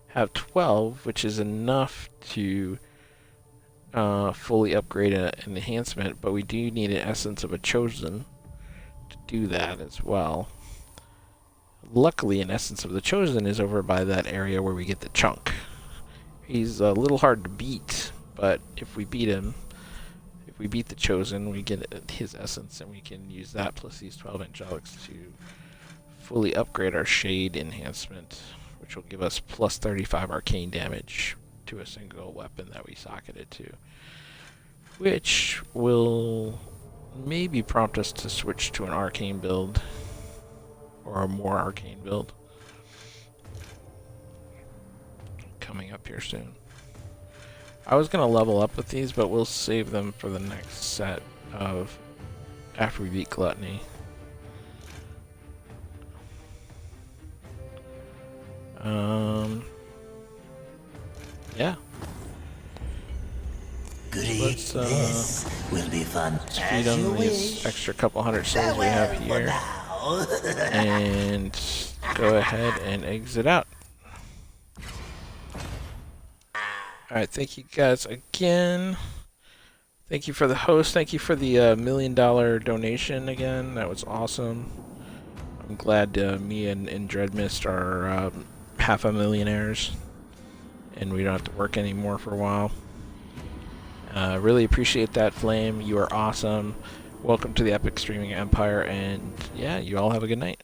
have 12, which is enough to fully upgrade an enhancement, but we do need an essence of a chosen to do that as well. Luckily, an essence of the chosen is over by that area where we get the chunk. He's a little hard to beat, but if we beat him, if we beat the chosen, we get his essence, and we can use that plus these 12 angelics to fully upgrade our shade enhancement, which will give us plus 35 arcane damage to a single weapon that we socket it to, which will maybe prompt us to switch to an arcane build or a more arcane build coming up here soon. I was gonna level up with these, but we'll save them for the next set of after we beat Gluttony. yeah. Goody, Let's, this will be fun. Feed As them you these wish. extra couple hundred souls we Farewell have for here. now. And go ahead and exit out. Alright, thank you guys again. Thank you for the host. Thank you for the $1 million donation again. That was awesome. I'm glad me and Dreadmist are half a millionaires. And we don't have to work anymore for a while. Really appreciate that, Flame. You are awesome. Welcome to the Epic Streaming Empire. And yeah, you all have a good night.